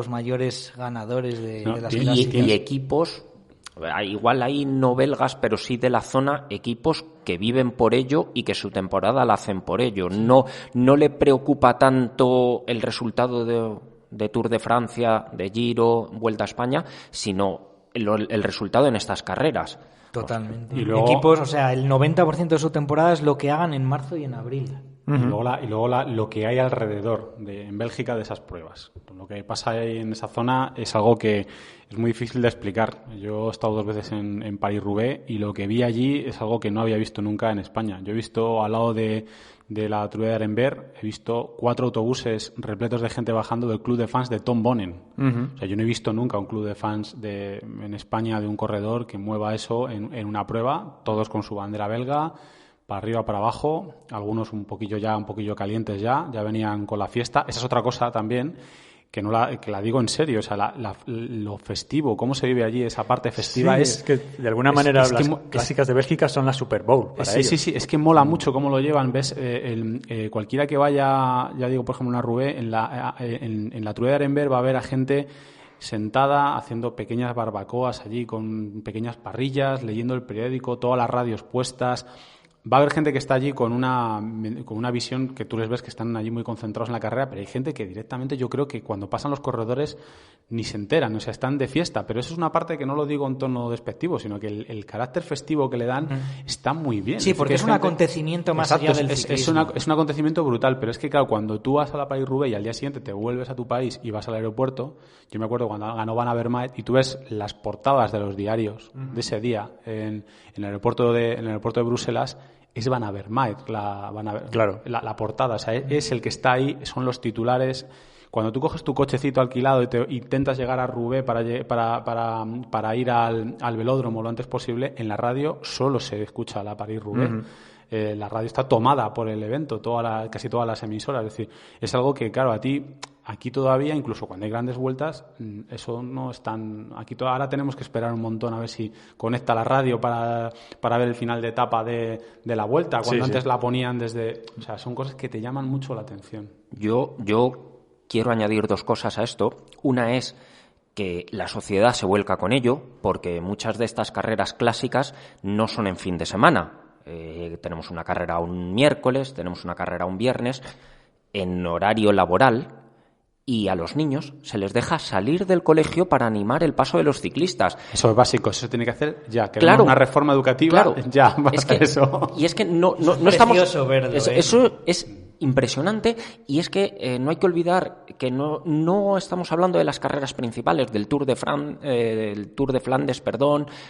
mayores ganadores de las clásicas. Y equipos, igual hay no belgas, pero sí de la zona, equipos que viven por ello y que su temporada la hacen por ello. No le preocupa tanto el resultado de Tour de Francia, de Giro, Vuelta a España, sino el resultado en estas carreras. Totalmente. Y luego, equipos, o sea, el 90% de su temporada es lo que hagan en marzo y en abril. Y luego lo que hay alrededor en Bélgica de esas pruebas. Lo que pasa ahí en esa zona es algo que es muy difícil de explicar. Yo he estado 2 veces en París-Roubaix, y lo que vi allí es algo que no había visto nunca en España. Yo he visto al lado de la Trueda de Arenberg, he visto 4 autobuses repletos de gente bajando del club de fans de Tom Bonnen. O sea, yo no he visto nunca un club de fans en España de un corredor que mueva eso en una prueba, todos con su bandera belga, para arriba, para abajo, algunos un poquillo calientes ya venían con la fiesta. Esa es otra cosa también, que la digo en serio, o sea, lo festivo, cómo se vive allí, esa parte festiva sí, es que de alguna manera las clásicas de Bélgica son la Super Bowl para ellos. Sí, es que mola mucho cómo lo llevan, ves, cualquiera que vaya, ya digo, por ejemplo, una Roubaix, en la Trué de Arenberg va a ver a gente sentada haciendo pequeñas barbacoas allí con pequeñas parrillas, leyendo el periódico, todas las radios puestas. Va a haber gente que está allí con una visión que tú les ves que están allí muy concentrados en la carrera, pero hay gente que directamente yo creo que cuando pasan los corredores ni se enteran, o sea, están de fiesta. Pero eso es una parte que no lo digo en tono despectivo, sino que el carácter festivo que le dan está muy bien. Sí, porque es un acontecimiento más allá del ciclismo. Es un acontecimiento brutal, pero es que, claro, cuando tú vas a la París-Roubaix y al día siguiente te vuelves a tu país y vas al aeropuerto, yo me acuerdo cuando ganó Van Avermaet y tú ves las portadas de los diarios de ese día en el aeropuerto de Bruselas, es Van Avermaet claro. la portada, o sea, es el que está ahí, son los titulares. Cuando tú coges tu cochecito alquilado y te intentas llegar a Roubaix para ir al velódromo lo antes posible, en la radio solo se escucha la París-Roubaix. La radio está tomada por el evento, casi todas las emisoras. Es decir, es algo que, claro, aquí todavía, incluso cuando hay grandes vueltas, eso no es tan... Ahora tenemos que esperar un montón a ver si conecta la radio para ver el final de etapa de la vuelta, cuando antes la ponían desde... O sea, son cosas que te llaman mucho la atención. Yo quiero añadir dos cosas a esto. Una es que la sociedad se vuelca con ello, porque muchas de estas carreras clásicas no son en fin de semana. Tenemos una carrera un miércoles, tenemos una carrera un viernes, en horario laboral, y a los niños se les deja salir del colegio para animar el paso de los ciclistas. Eso es básico, eso se tiene que hacer ya. Claro, una reforma educativa, claro, ya. Eso. Y es que no estamos... Verlo, eso es impresionante, y es que no hay que olvidar que no estamos hablando de las carreras principales, del Tour de Flandes,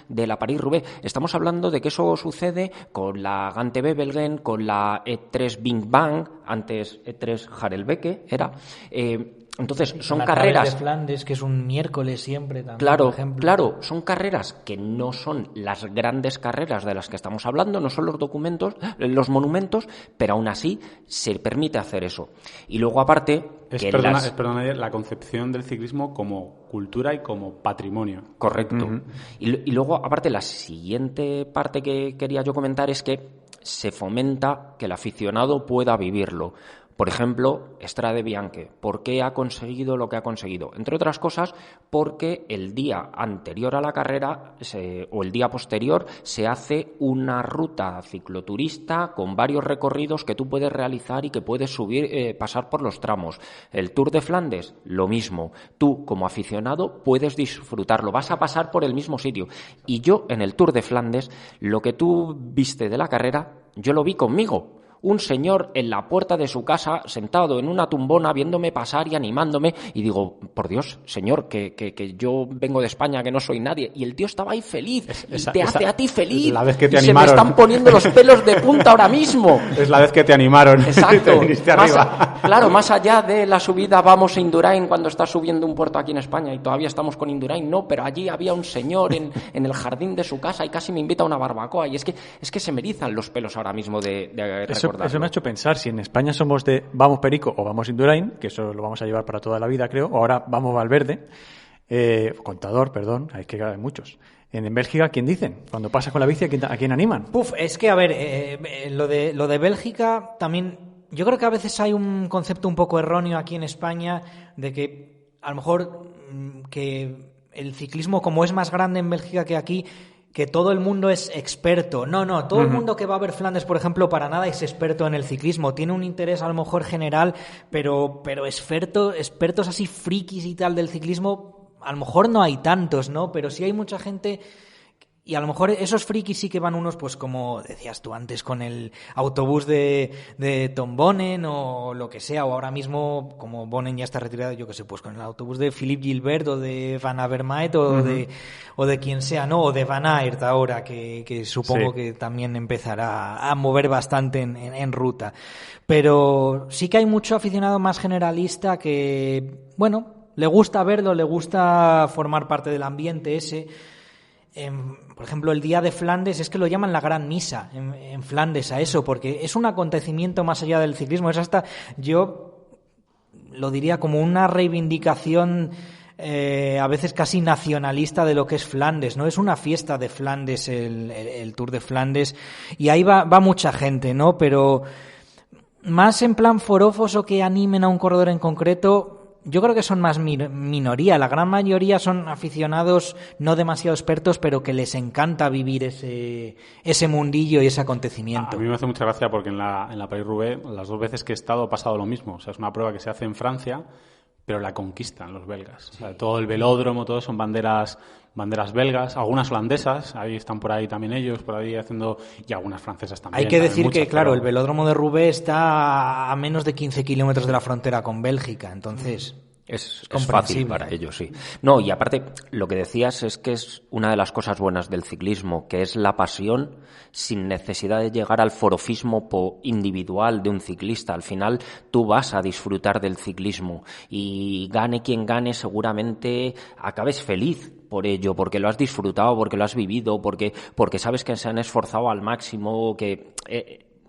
de la París-Roubaix. Estamos hablando de que eso sucede con la Gante-Wevelgem, con la E3 Bing Bang, antes E3 Harelbeke era... Entonces, son carreras... de Flandes, que es un miércoles siempre también, claro, por ejemplo. Claro, son carreras que no son las grandes carreras de las que estamos hablando, no son los monumentos, pero aún así se permite hacer eso. Y luego, aparte... Perdona, la concepción del ciclismo como cultura y como patrimonio. Correcto. Y luego, aparte, la siguiente parte que quería yo comentar es que se fomenta que el aficionado pueda vivirlo. Por ejemplo, Strade Bianche. ¿Por qué ha conseguido lo que ha conseguido? Entre otras cosas, porque el día anterior a la carrera o el día posterior se hace una ruta cicloturista con varios recorridos que tú puedes realizar y que puedes subir, pasar por los tramos. El Tour de Flandes, lo mismo. Tú, como aficionado, puedes disfrutarlo. Vas a pasar por el mismo sitio. Y yo, en el Tour de Flandes, lo que tú viste de la carrera, yo lo vi conmigo. Un señor en la puerta de su casa, sentado en una tumbona, viéndome pasar y animándome, y digo, por Dios, señor, que yo vengo de España, que no soy nadie, y el tío estaba ahí feliz, te hace a ti feliz, la vez que te y animaron. Se me están poniendo los pelos de punta ahora mismo. Es la vez que te animaron. Exacto. Te viniste arriba. Claro, más allá de la subida Vamos a Indurain, cuando estás subiendo un puerto aquí en España, y todavía estamos con Indurain, no, pero allí había un señor en el jardín de su casa y casi me invita a una barbacoa, y es que se me erizan los pelos ahora mismo de recordarlo. Eso me ha hecho pensar, si en España somos de vamos Perico o vamos Indurain, que eso lo vamos a llevar para toda la vida, creo, o ahora vamos Valverde, Contador, perdón, hay que hay muchos. En Bélgica, ¿quién dicen? Cuando pasas con la bici, ¿a quién animan? Es que, a ver, lo de Bélgica también, yo creo que a veces hay un concepto un poco erróneo aquí en España de que a lo mejor que el ciclismo, como es más grande en Bélgica que aquí, que todo el mundo es experto. No, todo el mundo que va a ver Flandes, por ejemplo, para nada es experto en el ciclismo. Tiene un interés a lo mejor general, pero expertos así frikis y tal del ciclismo, a lo mejor no hay tantos, ¿no? Pero sí hay mucha gente... Y a lo mejor esos frikis sí que van unos, pues como decías tú antes, con el autobús de Tom Bonen o lo que sea, o ahora mismo, como Bonen ya está retirado, yo qué sé, pues con el autobús de Philippe Gilbert o de Van Avermaet o de quien sea, ¿no? O de Van Aert ahora, que supongo que también empezará a mover bastante en ruta. Pero sí que hay mucho aficionado más generalista que, bueno, le gusta verlo, le gusta formar parte del ambiente ese. Por ejemplo, el día de Flandes es que lo llaman la gran misa en Flandes a eso, porque es un acontecimiento más allá del ciclismo. Es hasta yo lo diría como una reivindicación a veces casi nacionalista de lo que es Flandes, ¿no? Es una fiesta de Flandes el Tour de Flandes, y ahí va mucha gente, ¿no? Pero más en plan forofos o que animen a un corredor en concreto, yo creo que son más minoría. La gran mayoría son aficionados no demasiado expertos, pero que les encanta vivir ese mundillo y ese acontecimiento. A mí me hace mucha gracia porque en la París-Roubaix, las 2 veces que he estado, ha pasado lo mismo. O sea, es una prueba que se hace en Francia, pero la conquistan los belgas. O sea, todo el velódromo, todo son banderas belgas, algunas holandesas, ahí están por ahí también ellos, por ahí haciendo, y algunas francesas también. Hay que decir muchas, que, claro, pero el velódromo de Roubaix está a menos de 15 kilómetros de la frontera con Bélgica, entonces Es fácil para ellos, sí. No, y aparte, lo que decías es que es una de las cosas buenas del ciclismo, que es la pasión sin necesidad de llegar al forofismo individual de un ciclista. Al final, tú vas a disfrutar del ciclismo y gane quien gane, seguramente acabes feliz por ello, porque lo has disfrutado, porque lo has vivido, porque sabes que se han esforzado al máximo, que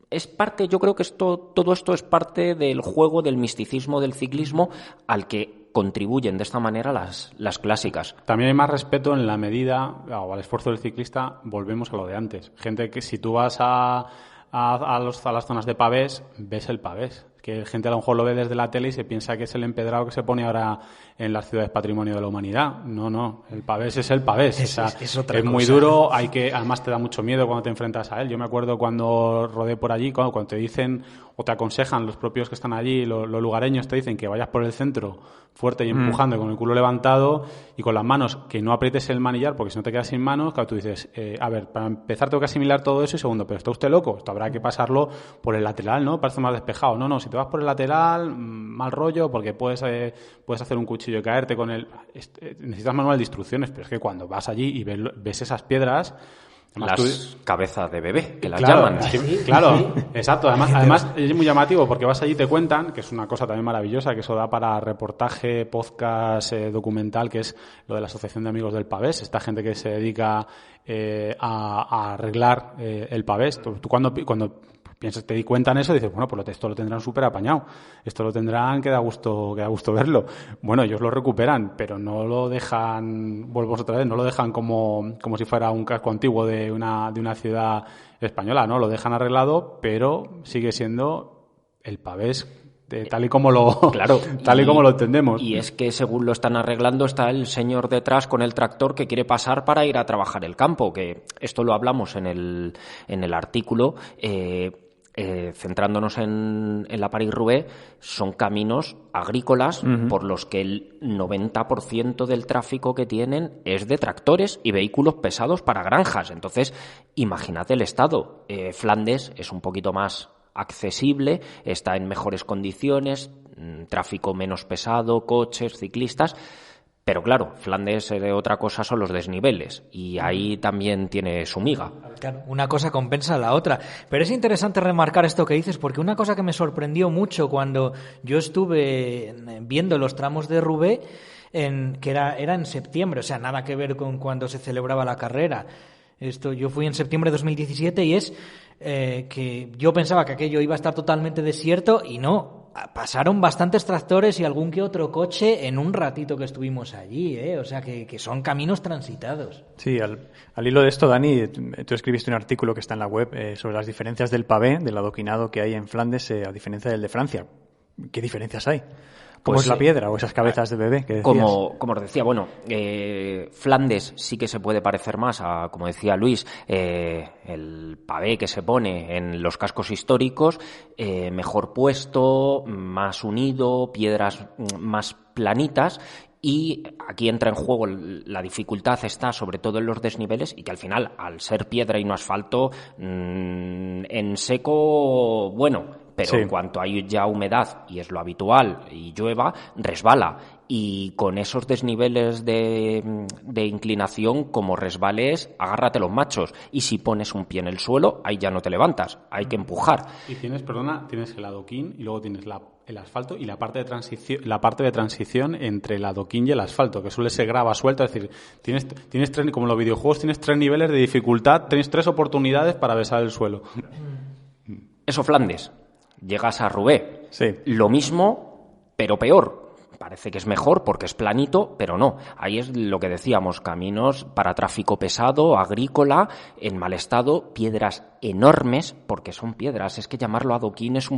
es parte, yo creo que todo esto es parte del juego, del misticismo del ciclismo al que contribuyen de esta manera las clásicas. También hay más respeto en la medida, o al esfuerzo del ciclista, volvemos a lo de antes. Gente que si tú vas a las zonas de pavés, ves el pavés. Que gente a lo mejor lo ve desde la tele y se piensa que es el empedrado que se pone ahora en las ciudades patrimonio de la humanidad. No, el pavés es el pavés. Es otra cosa. Muy duro, además te da mucho miedo cuando te enfrentas a él. Yo me acuerdo cuando rodé por allí, cuando te dicen o te aconsejan los propios que están allí, los lugareños te dicen que vayas por el centro fuerte y empujando con el culo levantado y con las manos, que no aprietes el manillar porque si no te quedas sin manos. Claro, tú dices, a ver, para empezar tengo que asimilar todo eso y segundo, pero ¿está usted loco? Esto habrá que pasarlo por el lateral, ¿no? Parece más despejado. No, si te vas por el lateral, mal rollo, porque puedes hacer un cuchillo y caerte con él. Necesitas manual de instrucciones, pero es que cuando vas allí y ves esas piedras, las cabezas de bebé, que las claro, llaman. Claro, exacto. Además es muy llamativo porque vas allí y te cuentan, que es una cosa también maravillosa, que eso da para reportaje, podcast, documental, que es lo de la Asociación de Amigos del Pavés, esta gente que se dedica a arreglar el pavés. Tú cuando piensas, te cuentan eso, dices, bueno, pues esto lo tendrán súper apañado, esto lo tendrán que da gusto verlo. Bueno, ellos lo recuperan, pero no lo dejan, volvemos otra vez, no lo dejan como si fuera un casco antiguo de una ciudad española, ¿no? Lo dejan arreglado, pero sigue siendo el pavés tal y como lo entendemos. Y es que según lo están arreglando está el señor detrás con el tractor que quiere pasar para ir a trabajar el campo, que esto lo hablamos en el artículo. Centrándonos en la París-Roubaix, son caminos agrícolas por los que el 90% del tráfico que tienen es de tractores y vehículos pesados para granjas. Entonces, imagínate el estado. Flandes es un poquito más accesible, está en mejores condiciones, tráfico menos pesado, coches, ciclistas. Pero claro, Flandes otra cosa son los desniveles y ahí también tiene su miga. Claro, una cosa compensa a la otra. Pero es interesante remarcar esto que dices porque una cosa que me sorprendió mucho cuando yo estuve viendo los tramos de Roubaix, que era en septiembre, o sea, nada que ver con cuando se celebraba la carrera. Yo fui en septiembre de 2017 y es que yo pensaba que aquello iba a estar totalmente desierto y no. Pasaron bastantes tractores y algún que otro coche en un ratito que estuvimos allí, o sea que son caminos transitados. Sí, al hilo de esto, Dani, tú escribiste un artículo que está en la web sobre las diferencias del pavé, del adoquinado que hay en Flandes a diferencia del de Francia. ¿Qué diferencias hay? ¿Cómo es la piedra o esas cabezas de bebé que decías? Como os decía, bueno, Flandes sí que se puede parecer más a, como decía Luis, el pavé que se pone en los cascos históricos, mejor puesto, más unido, piedras más planitas. Y aquí entra en juego la dificultad, está sobre todo en los desniveles y que al final, al ser piedra y no asfalto, en seco, bueno, pero sí. En cuanto hay ya humedad, y es lo habitual, y llueva, resbala. Y con esos desniveles de inclinación, como resbales, agárrate los machos. Y si pones un pie en el suelo, ahí ya no te levantas, hay que empujar. Y tienes el adoquín y luego tienes el asfalto y la parte de transición entre el adoquín y el asfalto, que suele ser grava suelta, es decir, tienes tres, como en los videojuegos, tienes 3 niveles de dificultad, tienes 3 oportunidades para besar el suelo. Eso Flandes. Llegas a Roubaix. Sí. Lo mismo pero peor. Parece que es mejor porque es planito, pero no. Ahí es lo que decíamos, caminos para tráfico pesado, agrícola, en mal estado, piedras enormes, porque son piedras. Es que llamarlo adoquín es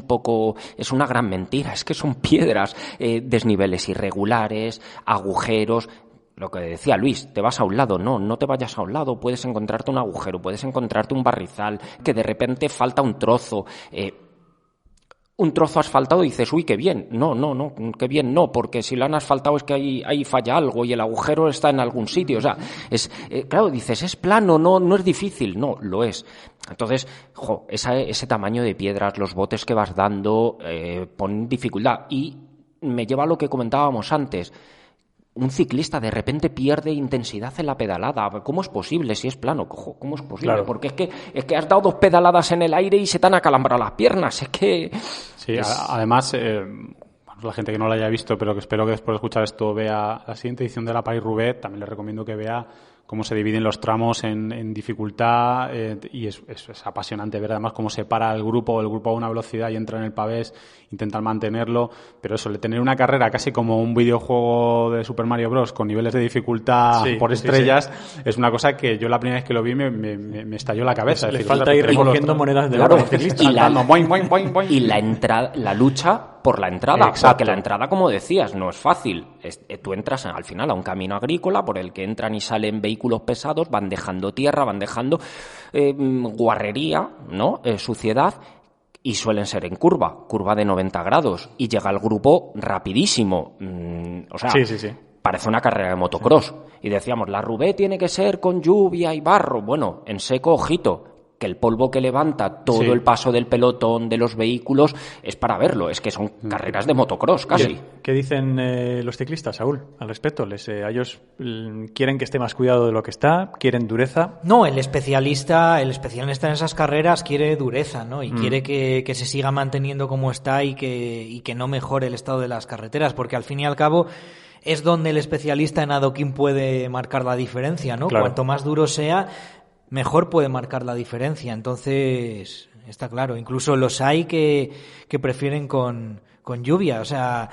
una gran mentira. Es que son piedras, desniveles irregulares, agujeros. Lo que decía Luis, te vas a un lado, no te vayas a un lado, puedes encontrarte un agujero, puedes encontrarte un barrizal, que de repente falta un trozo asfaltado y dices, uy, qué bien. No, qué bien no, porque si lo han asfaltado es que ahí falla algo y el agujero está en algún sitio. O sea, claro, dices, es plano, no es difícil. No, lo es. Entonces, ese tamaño de piedras, los botes que vas dando, ponen dificultad. Y me lleva a lo que comentábamos antes. Un ciclista de repente pierde intensidad en la pedalada. ¿Cómo es posible si es plano? ¿Cómo es posible? Claro. Porque es que has dado 2 pedaladas en el aire y se te han acalambrado las piernas. Es que... Sí, además, la gente que no lo haya visto, pero que espero que después de escuchar esto vea la siguiente edición de la Paris-Roubaix, también le recomiendo que vea cómo se dividen los tramos en dificultad, y es apasionante ver además cómo se para el grupo a una velocidad y entra en el pavés, intentan mantenerlo, pero eso, de tener una carrera casi como un videojuego de Super Mario Bros. Con niveles de dificultad por estrellas, es una cosa que yo la primera vez que lo vi me estalló la cabeza. Le falta ir recogiendo monedas de oro. Y la lucha por la entrada, porque la entrada, como decías, no es fácil. Tú entras al final a un camino agrícola por el que entran y salen vehículos pesados, van dejando tierra, van dejando guarrería, ¿no? Suciedad, y suelen ser en curva de 90 grados, y llega el grupo rapidísimo. Parece una carrera de motocross. Y decíamos, la Roubaix tiene que ser con lluvia y barro. Bueno, en seco, ojito, que el polvo que levanta todo el paso del pelotón, de los vehículos, es para verlo. Es que son carreras de motocross casi. ¿Qué dicen los ciclistas, Saúl, al respecto? Ellos quieren que esté más cuidado de lo que está, quieren dureza. No, el especialista en esas carreras quiere dureza, ¿no? Y quiere que se siga manteniendo como está y que no mejore el estado de las carreteras, porque al fin y al cabo es donde el especialista en adoquín puede marcar la diferencia, ¿no? Claro. Cuanto más duro sea, mejor puede marcar la diferencia. Entonces, está claro. Incluso los hay que prefieren con lluvia. O sea,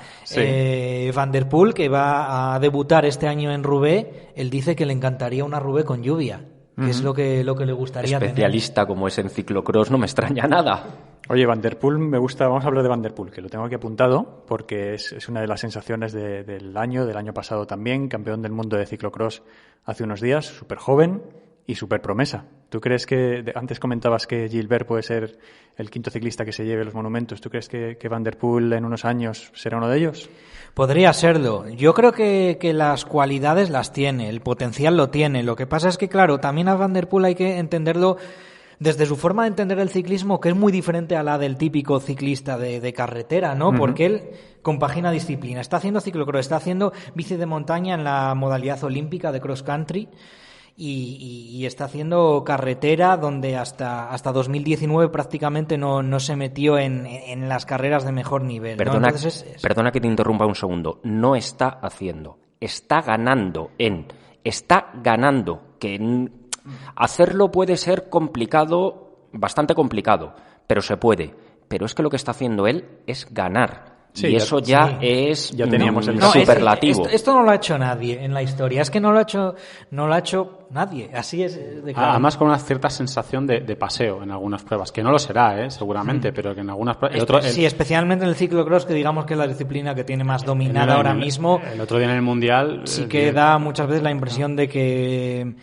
Van der Poel, que va a debutar este año en Roubaix, él dice que le encantaría una Roubaix con lluvia, que es lo que le gustaría especialista tener. Como es en ciclocross, no me extraña nada. Oye, Van der Poel me gusta. Vamos a hablar de Van der Poel, que lo tengo aquí apuntado, porque es una de las sensaciones del año pasado también, campeón del mundo de ciclocross hace unos días, súper joven y súper promesa. ¿Tú crees que, antes comentabas que Gilbert puede ser el 5º ciclista que se lleve los monumentos? ¿Tú crees que Van der Poel en unos años será uno de ellos? Podría serlo. Yo creo que las cualidades las tiene, el potencial lo tiene. Lo que pasa es que, claro, también a Van der Poel hay que entenderlo desde su forma de entender el ciclismo, que es muy diferente a la del típico ciclista de carretera, ¿no? Porque él compagina disciplina. Está haciendo ciclocross, está haciendo bici de montaña en la modalidad olímpica de cross country, y está haciendo carretera, donde hasta 2019 prácticamente no se metió en las carreras de mejor nivel, ¿no? Perdona que te interrumpa un segundo. No está haciendo, está ganando que hacerlo puede ser complicado, bastante complicado, pero se puede. Pero es que lo que está haciendo él es ganar. Sí, y eso ya teníamos el superlativo. Esto no lo ha hecho nadie en la historia. Es que no lo ha hecho nadie. Así es de claro. Además, con una cierta sensación de paseo en algunas pruebas, que no lo será, seguramente, pero que en algunas pruebas. Sí, especialmente en el ciclocross, que digamos que es la disciplina que tiene más dominada ahora mismo. El otro día en el Mundial. Sí que da muchas veces la impresión de que.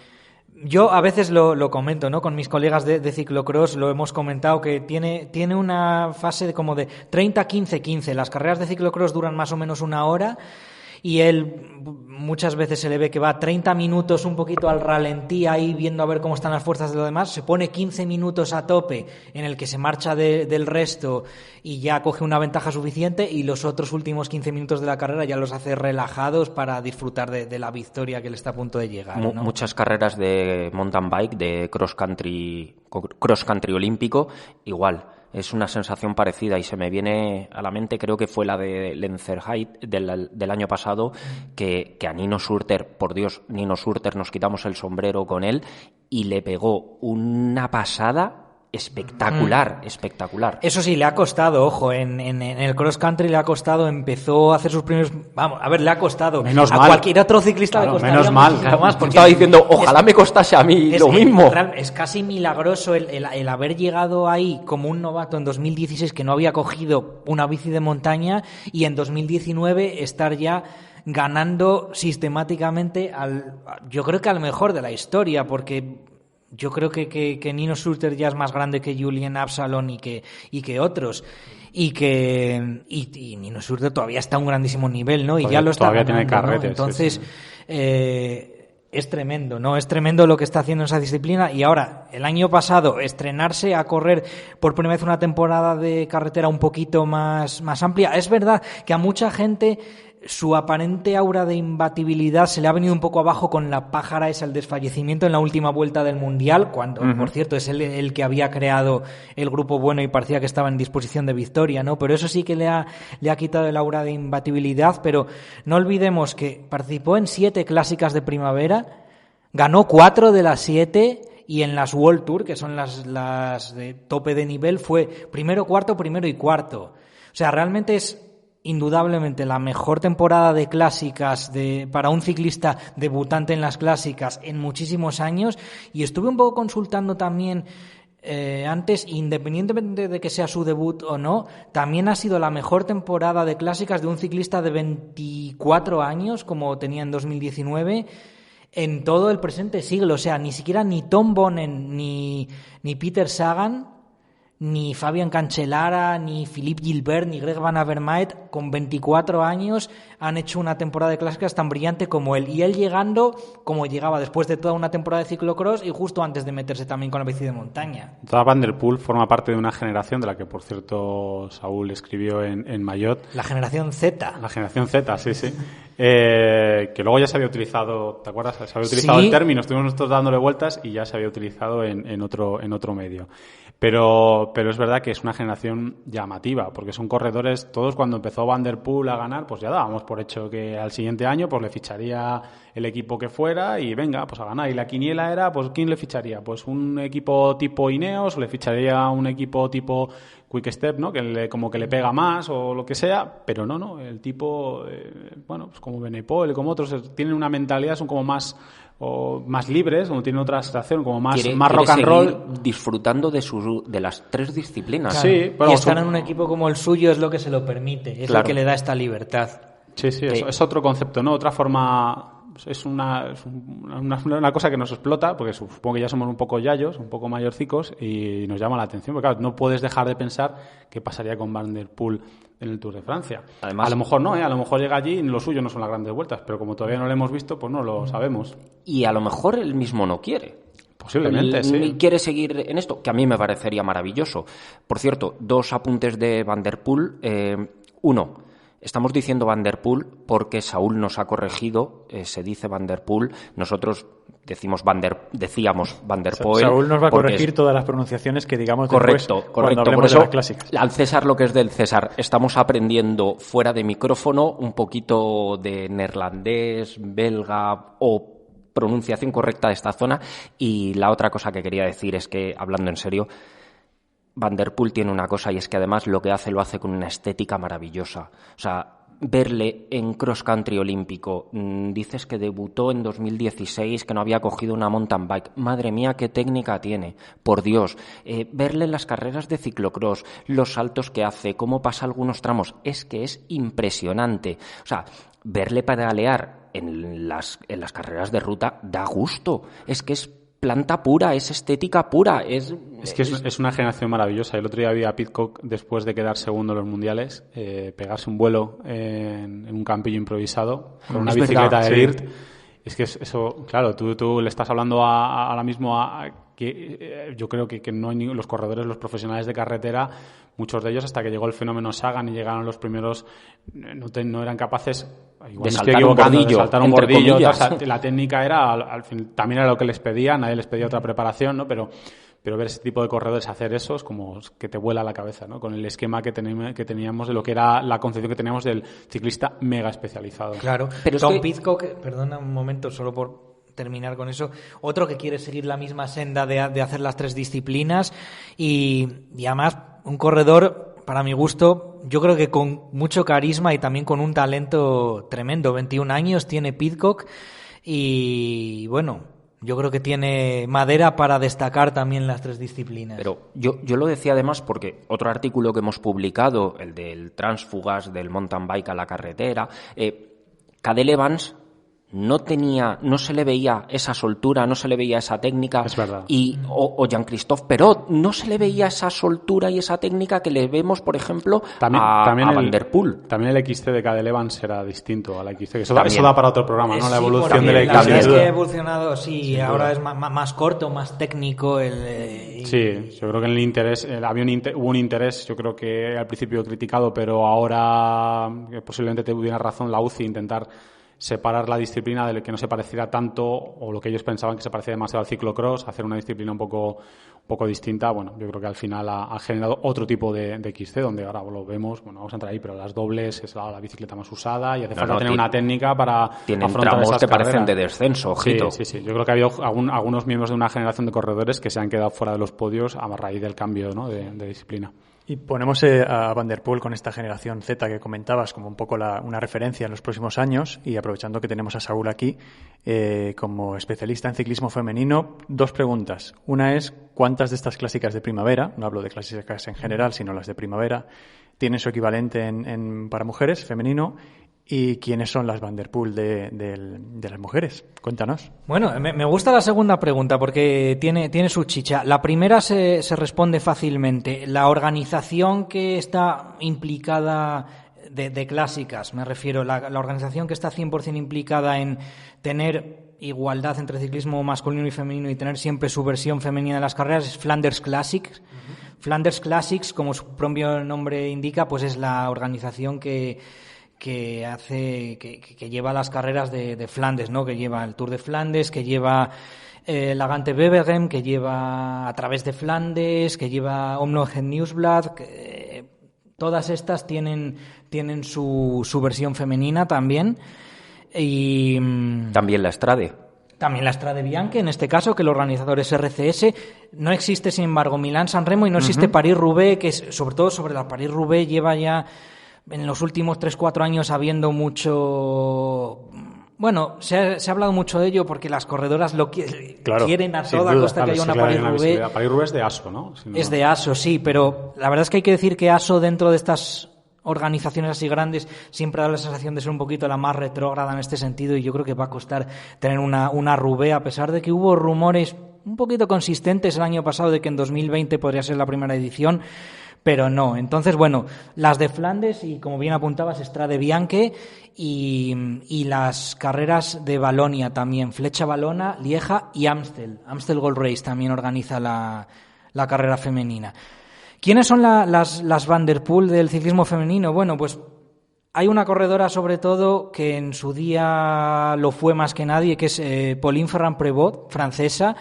Yo a veces lo comento, ¿no? Con mis colegas de ciclocross lo hemos comentado, que tiene una fase de como de 30-15-15. Las carreras de ciclocross duran más o menos una hora, y él muchas veces se le ve que va 30 minutos un poquito al ralentí ahí viendo a ver cómo están las fuerzas de los demás, se pone 15 minutos a tope en el que se marcha del resto y ya coge una ventaja suficiente, y los otros últimos 15 minutos de la carrera ya los hace relajados para disfrutar de la victoria que le está a punto de llegar, ¿no? Muchas carreras de mountain bike, de cross country olímpico, igual. Es una sensación parecida, y se me viene a la mente, creo que fue la de Lenzerheide del año pasado, que a Nino Schurter, por Dios, Nino Schurter, nos quitamos el sombrero con él y le pegó una pasada espectacular. Eso sí, le ha costado, ojo, en el cross country le ha costado, empezó a hacer sus primeros... Vamos, a ver, le ha costado. Menos a mal. cualquier otro ciclista Claro, le costaría menos mal. muchísimo más. Porque Estaba diciendo, ojalá me costase a mí lo mismo. Es casi milagroso el haber llegado ahí como un novato en 2016 que no había cogido una bici de montaña y en 2019 estar ya ganando sistemáticamente yo creo que al mejor de la historia, porque... Yo creo que Nino Schurter ya es más grande que Julian Absalon y que otros. Y Nino Schurter todavía está a un grandísimo nivel, ¿no? Y ya lo está todavía ganando, tiene carretes. ¿no? Entonces, sí. Es tremendo, ¿no? Es tremendo lo que está haciendo en esa disciplina. Y ahora, el año pasado, estrenarse a correr por primera vez una temporada de carretera un poquito más amplia. Es verdad que a mucha gente su aparente aura de imbatibilidad se le ha venido un poco abajo con la pájara esa, el desfallecimiento en la última vuelta del Mundial, cuando, por cierto, es el que había creado el grupo bueno y parecía que estaba en disposición de victoria, ¿no? Pero eso sí que le ha quitado el aura de imbatibilidad, pero no olvidemos que participó en 7 clásicas de primavera, ganó 4 de las 7 y en las World Tour, que son las de tope de nivel, fue primero, cuarto y cuarto. O sea, realmente es indudablemente la mejor temporada de clásicas para un ciclista debutante en las clásicas en muchísimos años, y estuve un poco consultando también antes, independientemente de que sea su debut o no, también ha sido la mejor temporada de clásicas de un ciclista de 24 años como tenía en 2019 en todo el presente siglo. O sea, ni siquiera ni Tom Bonnen ni Peter Sagan, ni Fabian Cancellara, ni Philippe Gilbert, ni Greg Van Avermaet, con 24 años, han hecho una temporada de clásicas tan brillante como él. Y él llegando como llegaba después de toda una temporada de ciclocross y justo antes de meterse también con la bici de montaña. Toda Van der Poel forma parte de una generación de la que, por cierto, Saúl escribió en Mayotte. La generación Z. La generación Z, sí. Que luego ya se había utilizado, ¿te acuerdas? Se había utilizado el término, estuvimos nosotros dándole vueltas y ya se había utilizado en otro medio. Pero es verdad que es una generación llamativa, porque son corredores, todos cuando empezó Van der Poel a ganar, pues ya dábamos por hecho que al siguiente año pues le ficharía el equipo que fuera y venga, pues a ganar. Y la quiniela era, pues ¿quién le ficharía? Pues un equipo tipo Ineos, o le ficharía un equipo tipo Quick Step, ¿no? Que como que le pega más o lo que sea, pero no, el tipo, bueno, pues como Benepol, como otros, tienen una mentalidad, son como más libres, como tienen otra sensación, como más rock and roll, disfrutando de las 3 disciplinas. Claro. Sí, pero y estar en un equipo como el suyo es lo que se lo permite, es lo que le da esta libertad. Sí, es otro concepto, ¿no? Otra forma. Es una cosa que nos explota, porque supongo que ya somos un poco yayos, un poco mayorcicos, y nos llama la atención, porque claro, no puedes dejar de pensar qué pasaría con Van der Poel en el Tour de Francia. Además, a lo mejor no, a lo mejor llega allí y lo suyo no son las grandes vueltas, pero como todavía no lo hemos visto, pues no lo sabemos. Y a lo mejor él mismo no quiere. Posiblemente, sí. Quiere seguir en esto, que a mí me parecería maravilloso. Por cierto, 2 apuntes de Van der Poel. Uno, estamos diciendo Van der Poel porque Saúl nos ha corregido, se dice Van der Poel, nosotros decíamos Van der Poel. Saúl nos va a corregir todas las pronunciaciones que digamos correcto, después cuando hablemos por eso, de las clásicas. Al César lo que es del César. Estamos aprendiendo fuera de micrófono un poquito de neerlandés, belga o pronunciación correcta de esta zona. Y la otra cosa que quería decir es que, hablando en serio, Van der Poel tiene una cosa, y es que además lo que hace lo hace con una estética maravillosa. O sea, verle en cross country olímpico, dices que debutó en 2016, que no había cogido una mountain bike. Madre mía, qué técnica tiene, por Dios. Verle en las carreras de ciclocross, los saltos que hace, cómo pasa algunos tramos, es que es impresionante. O sea, verle pedalear en las carreras de ruta da gusto. Es que es planta pura, es estética pura. Es una generación maravillosa. El otro día vi a Pidcock, después de quedar segundo en los mundiales, pegarse un vuelo en un campillo improvisado con una bicicleta de dirt. Es que eso, claro, tú le estás hablando ahora mismo que yo creo que no hay los corredores, los profesionales de carretera, muchos de ellos, hasta que llegó el fenómeno Sagan y llegaron los primeros, no eran capaces de saltar un bordillo. La técnica era, al fin, también era lo que les pedían, nadie les pedía otra preparación, ¿no? Pero ver ese tipo de corredores hacer eso es como que te vuela la cabeza, ¿no? Con el esquema que teníamos de lo que era la concepción que teníamos del ciclista mega especializado. Claro, pero Tom Pidcock, perdona un momento, solo por terminar con eso. Otro que quiere seguir la misma senda de hacer las 3 disciplinas y además un corredor, para mi gusto, yo creo que con mucho carisma y también con un talento tremendo. 21 años tiene Pidcock y bueno, yo creo que tiene madera para destacar también las 3 disciplinas. Pero yo lo decía además porque otro artículo que hemos publicado, el del tránsfugas del mountain bike a la carretera, Cadel Evans no se le veía esa soltura, no se le veía esa técnica. Es verdad. O Jean-Christophe Perot, no se le veía esa soltura y esa técnica que le vemos, por ejemplo, a Van der Poel. También el XC de Cadel Evans era distinto a la XC. Eso da para otro programa, ¿no? La evolución del XC. La verdad es que ha evolucionado, sí, ahora es más corto, más técnico. Sí, yo creo que en el interés, hubo un interés, yo creo que al principio criticado, pero ahora posiblemente tuviera razón la UCI intentar separar la disciplina de lo que no se pareciera tanto o lo que ellos pensaban que se parecía demasiado al ciclocross, hacer una disciplina un poco distinta. Bueno, yo creo que al final ha generado otro tipo de XC, donde ahora lo vemos, bueno, vamos a entrar ahí, pero las dobles es la bicicleta más usada y hace falta tener una técnica para afrontar esas que carreras. Parecen de descenso, ojito. Sí. Yo creo que ha habido algunos miembros de una generación de corredores que se han quedado fuera de los podios a raíz del cambio, ¿no? de disciplina. Y ponemos a Van der Poel con esta generación Z que comentabas como un poco una referencia en los próximos años, y aprovechando que tenemos a Saúl aquí como especialista en ciclismo femenino, 2 preguntas. Una es, ¿cuántas de estas clásicas de primavera, no hablo de clásicas en general, sino las de primavera, tienen su equivalente para mujeres, femenino? ¿Y quiénes son las Van der Poel de las mujeres? Cuéntanos. Bueno, me gusta la segunda pregunta porque tiene su chicha. La primera se responde fácilmente. La organización que está implicada de clásicas, me refiero, la organización que está 100% implicada en tener igualdad entre ciclismo masculino y femenino y tener siempre su versión femenina de las carreras es Flanders Classics. Flanders Classics, como su propio nombre indica, pues es la organización que lleva las carreras de Flandes, ¿no? Que lleva el Tour de Flandes, que lleva la Gante-Wevelgem, que lleva A través de Flandes, que lleva Omloop het Nieuwsblad. Todas estas tienen su versión femenina también. Y también la Strade. También la Strade Bianche, en este caso, que el organizador es RCS. No existe, sin embargo, Milán-San Remo y no existe París-Roubaix, que es, sobre todo sobre la París-Roubaix lleva ya en los últimos 3-4 años habiendo mucho... Bueno, se ha hablado mucho de ello porque las corredoras quieren a toda costa que haya una París-Roubaix. La París-Roubaix es de ASO, ¿no? Es de ASO, sí, pero la verdad es que hay que decir que ASO, dentro de estas organizaciones así grandes, siempre da la sensación de ser un poquito la más retrógrada en este sentido, y yo creo que va a costar tener una Roubaix, a pesar de que hubo rumores un poquito consistentes el año pasado de que en 2020 podría ser la primera edición, pero no. Entonces, bueno, las de Flandes y, como bien apuntabas, Strade Bianche y las carreras de Valonia también, Flecha Valona, Lieja y Amstel Gold Race también organiza la carrera femenina. ¿Quiénes son las Van der Poel del ciclismo femenino? Bueno, pues hay una corredora, sobre todo, que en su día lo fue más que nadie, que es Pauline Ferrand-Prévot, francesa,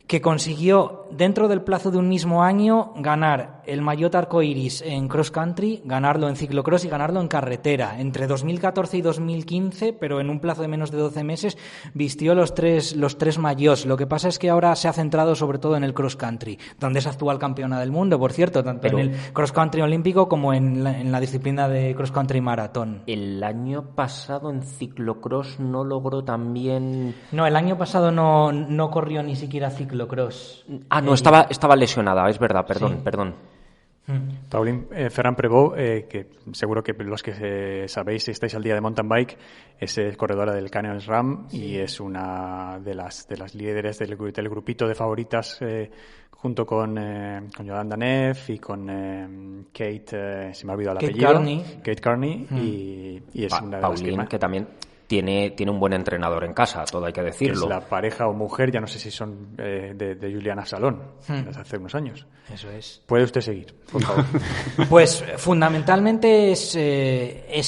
que consiguió, dentro del plazo de un mismo año, ganar el Maillot Arcoiris en cross country, ganarlo en ciclocross y ganarlo en carretera. Entre 2014 y 2015, pero en un plazo de menos de 12 meses, vistió los tres maillots. Lo que pasa es que ahora se ha centrado sobre todo en el cross country, donde es actual campeona del mundo, por cierto, tanto en el cross country olímpico como en la disciplina de cross country maratón. El año pasado en ciclocross no logró también... No, el año pasado no corrió ni siquiera ciclocross. No, estaba lesionada, es verdad, perdón. Pauline Ferrand-Prévot, que seguro que los que sabéis, si estáis al día de mountain bike, es corredora del Canyon SRAM y es una de las líderes del grupito de favoritas, junto con Yolanda Neff y con Kate, se me ha olvidado el apellido. Kate Carney. Y es una de Pauline, las que también tiene un buen entrenador en casa, todo hay que decirlo. Es la pareja o mujer, ya no sé si son de Juliana Salón, desde hace unos años. Eso es. Puede usted seguir, por favor. Pues fundamentalmente es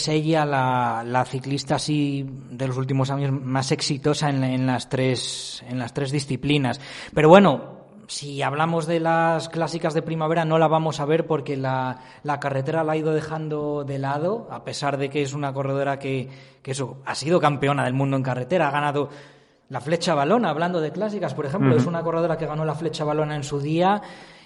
ella la ciclista así de los últimos años más exitosa en las tres disciplinas. Pero bueno, si hablamos de las clásicas de primavera, no la vamos a ver porque la carretera la ha ido dejando de lado, a pesar de que es una corredora que eso, ha sido campeona del mundo en carretera, ha ganado La Flecha Valona, hablando de clásicas, por ejemplo, es una corredora que ganó la Flecha Valona en su día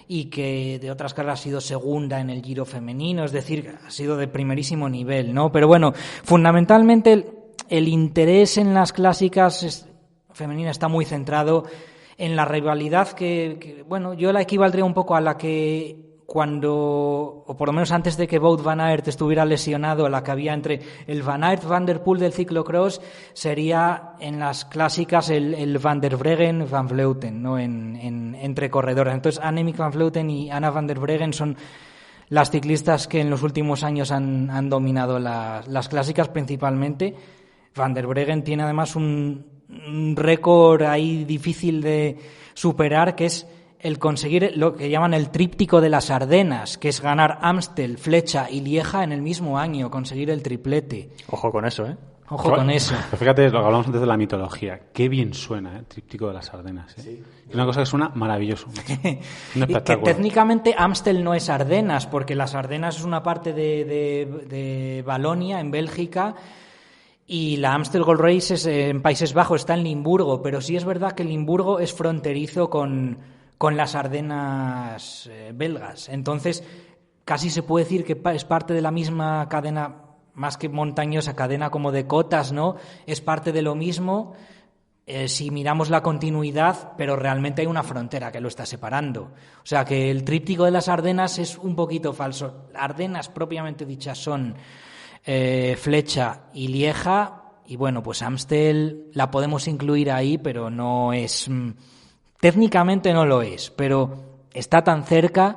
y que de otras carreras ha sido segunda en el Giro femenino, es decir, ha sido de primerísimo nivel, ¿no? Pero bueno, fundamentalmente el interés en las clásicas femeninas está muy centrado en la rivalidad que, bueno, yo la equivaldría un poco a la que o por lo menos antes de que Wout van Aert estuviera lesionado, la que había entre el Van Aert-Van der Poel del ciclocross, sería en las clásicas el Van der Breggen-Van Vleuten, ¿no? Entre corredoras. Entonces, Annemiek van Vleuten y Anna van der Breggen son las ciclistas que en los últimos años han dominado las clásicas principalmente. Van der Breggen tiene además un récord ahí difícil de superar, que es el conseguir lo que llaman el tríptico de las Ardenas, que es ganar Amstel, Flecha y Lieja en el mismo año, conseguir el triplete. Ojo con eso, ¿eh? Ojo con eso. Pero fíjate lo que hablamos antes de la mitología. Qué bien suena, el tríptico de las Ardenas. Sí. Es una cosa que suena maravilloso. Un espectáculo. Que técnicamente Amstel no es Ardenas, porque las Ardenas es una parte de Valonia, en Bélgica, y la Amstel Gold Race en Países Bajos, está en Limburgo, pero sí es verdad que Limburgo es fronterizo con las Ardenas belgas. Entonces, casi se puede decir que es parte de la misma cadena, más que montañosa, cadena como de cotas, ¿no? Es parte de lo mismo si miramos la continuidad, pero realmente hay una frontera que lo está separando. O sea, que el tríptico de las Ardenas es un poquito falso. Ardenas, propiamente dichas, son Flecha y Lieja, y bueno, pues Amstel la podemos incluir ahí, pero no es... Técnicamente no lo es, pero está tan cerca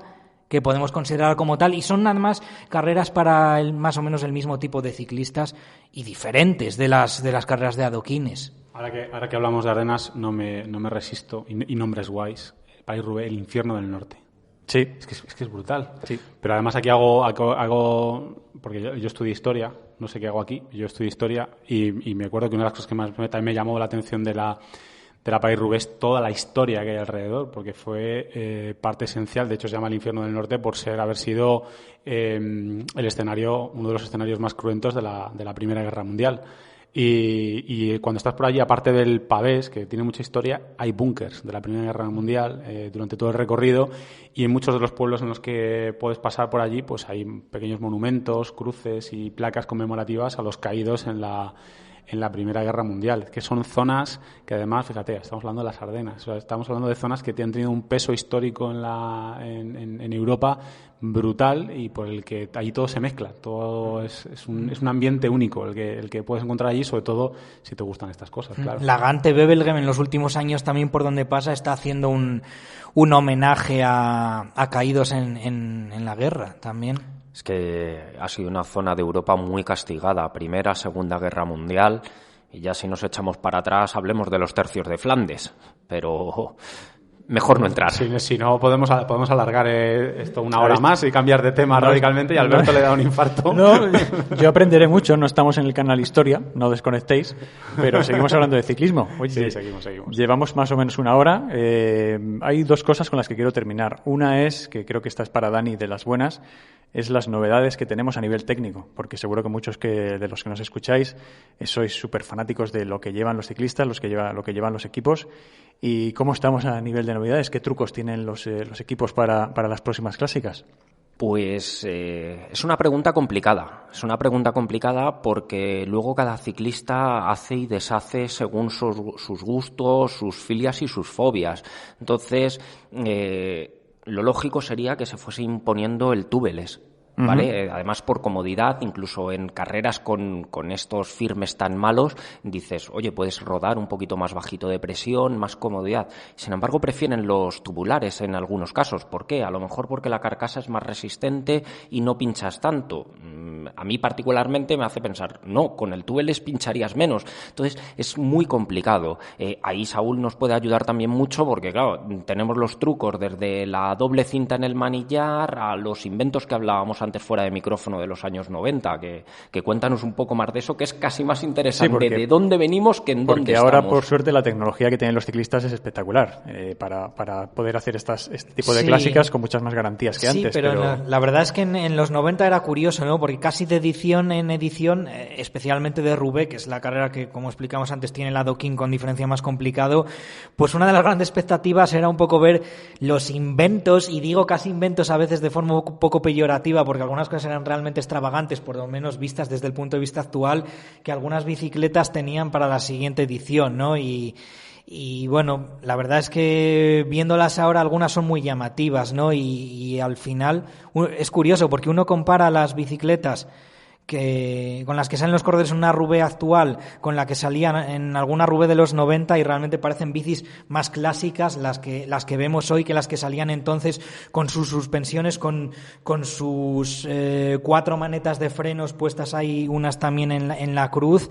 que podemos considerar como tal, y son nada más carreras para más o menos el mismo tipo de ciclistas y diferentes de las carreras de adoquines. Ahora que hablamos de Ardenas, no me resisto, y nombres guays, Paris-Roubaix, el infierno del norte. Sí. Es que es brutal. Sí. Pero además aquí hago porque yo estudié historia, no sé qué hago aquí, yo estudié historia y me acuerdo que una de las cosas que más también me llamó la atención de la Paris-Roubaix, toda la historia que hay alrededor, porque fue parte esencial. De hecho, se llama el infierno del norte por haber sido uno de los escenarios más cruentos de la Primera Guerra Mundial. Y cuando estás por allí, aparte del pavés, que tiene mucha historia, hay búnkers de la Primera Guerra Mundial durante todo el recorrido, y en muchos de los pueblos en los que puedes pasar por allí, pues hay pequeños monumentos, cruces y placas conmemorativas a los caídos en la Primera Guerra Mundial, que son zonas que además, fíjate, estamos hablando de las Ardenas, o sea, estamos hablando de zonas que han tenido un peso histórico en Europa brutal, y por el que allí todo se mezcla, todo es un ambiente único el que puedes encontrar allí, sobre todo si te gustan estas cosas, claro. La Gante-Wevelgem en los últimos años también, por donde pasa, está haciendo un homenaje a caídos en la guerra también. Es que ha sido una zona de Europa muy castigada, Primera, Segunda Guerra Mundial, y ya si nos echamos para atrás hablemos de los tercios de Flandes, pero mejor no entrar. Si no, podemos alargar esto una hora más y cambiar de tema radicalmente, y Alberto le da un infarto. No, yo aprenderé mucho, no estamos en el canal Historia, no desconectéis, pero seguimos hablando de ciclismo. Oye, sí, seguimos. Llevamos más o menos una hora. Hay dos cosas con las que quiero terminar. Una es, que creo que esta es para Dani, de las buenas, es las novedades que tenemos a nivel técnico, porque seguro que muchos de los que nos escucháis sois súper fanáticos de lo que llevan los ciclistas, lo que llevan los equipos, y cómo estamos a nivel de novedades, qué trucos tienen los equipos para las próximas clásicas. Pues es una pregunta complicada. Es una pregunta complicada porque luego cada ciclista hace y deshace según sus gustos, sus filias y sus fobias. Entonces, lo lógico sería que se fuese imponiendo el tubeless, ¿vale? Además, por comodidad, incluso en carreras con estos firmes tan malos, dices, oye, puedes rodar un poquito más bajito de presión, más comodidad. Sin embargo, prefieren los tubulares en algunos casos. ¿Por qué? A lo mejor porque la carcasa es más resistente y no pinchas tanto. A mí particularmente me hace pensar, no, con el tubeless pincharías menos. Entonces, es muy complicado. Ahí Saúl nos puede ayudar también mucho porque, claro, tenemos los trucos desde la doble cinta en el manillar a los inventos que hablábamos antes fuera de micrófono de los años 90, que cuéntanos un poco más de eso, que es casi más interesante de dónde venimos que en dónde estamos. Porque ahora, por suerte, la tecnología que tienen los ciclistas es espectacular para poder hacer este tipo de clásicas con muchas más garantías que antes. Sí, pero la verdad es que en los 90 era curioso, ¿no? Porque casi de edición en edición, especialmente de Roubaix, que es la carrera que, como explicamos antes, tiene el adoquín con diferencia más complicado, pues una de las grandes expectativas era un poco ver los inventos, y digo casi inventos a veces de forma un poco peyorativa, porque algunas cosas eran realmente extravagantes, por lo menos vistas desde el punto de vista actual, que algunas bicicletas tenían para la siguiente edición, ¿no? Y bueno, la verdad es que viéndolas ahora algunas son muy llamativas, ¿no? Y al final es curioso porque uno compara las bicicletas con las que salen los corredores en una Roubaix actual con la que salían en alguna Roubaix de los 90 y realmente parecen bicis más clásicas las que vemos hoy que las que salían entonces, con sus suspensiones, con sus 4 manetas de frenos puestas ahí, unas también en la cruz,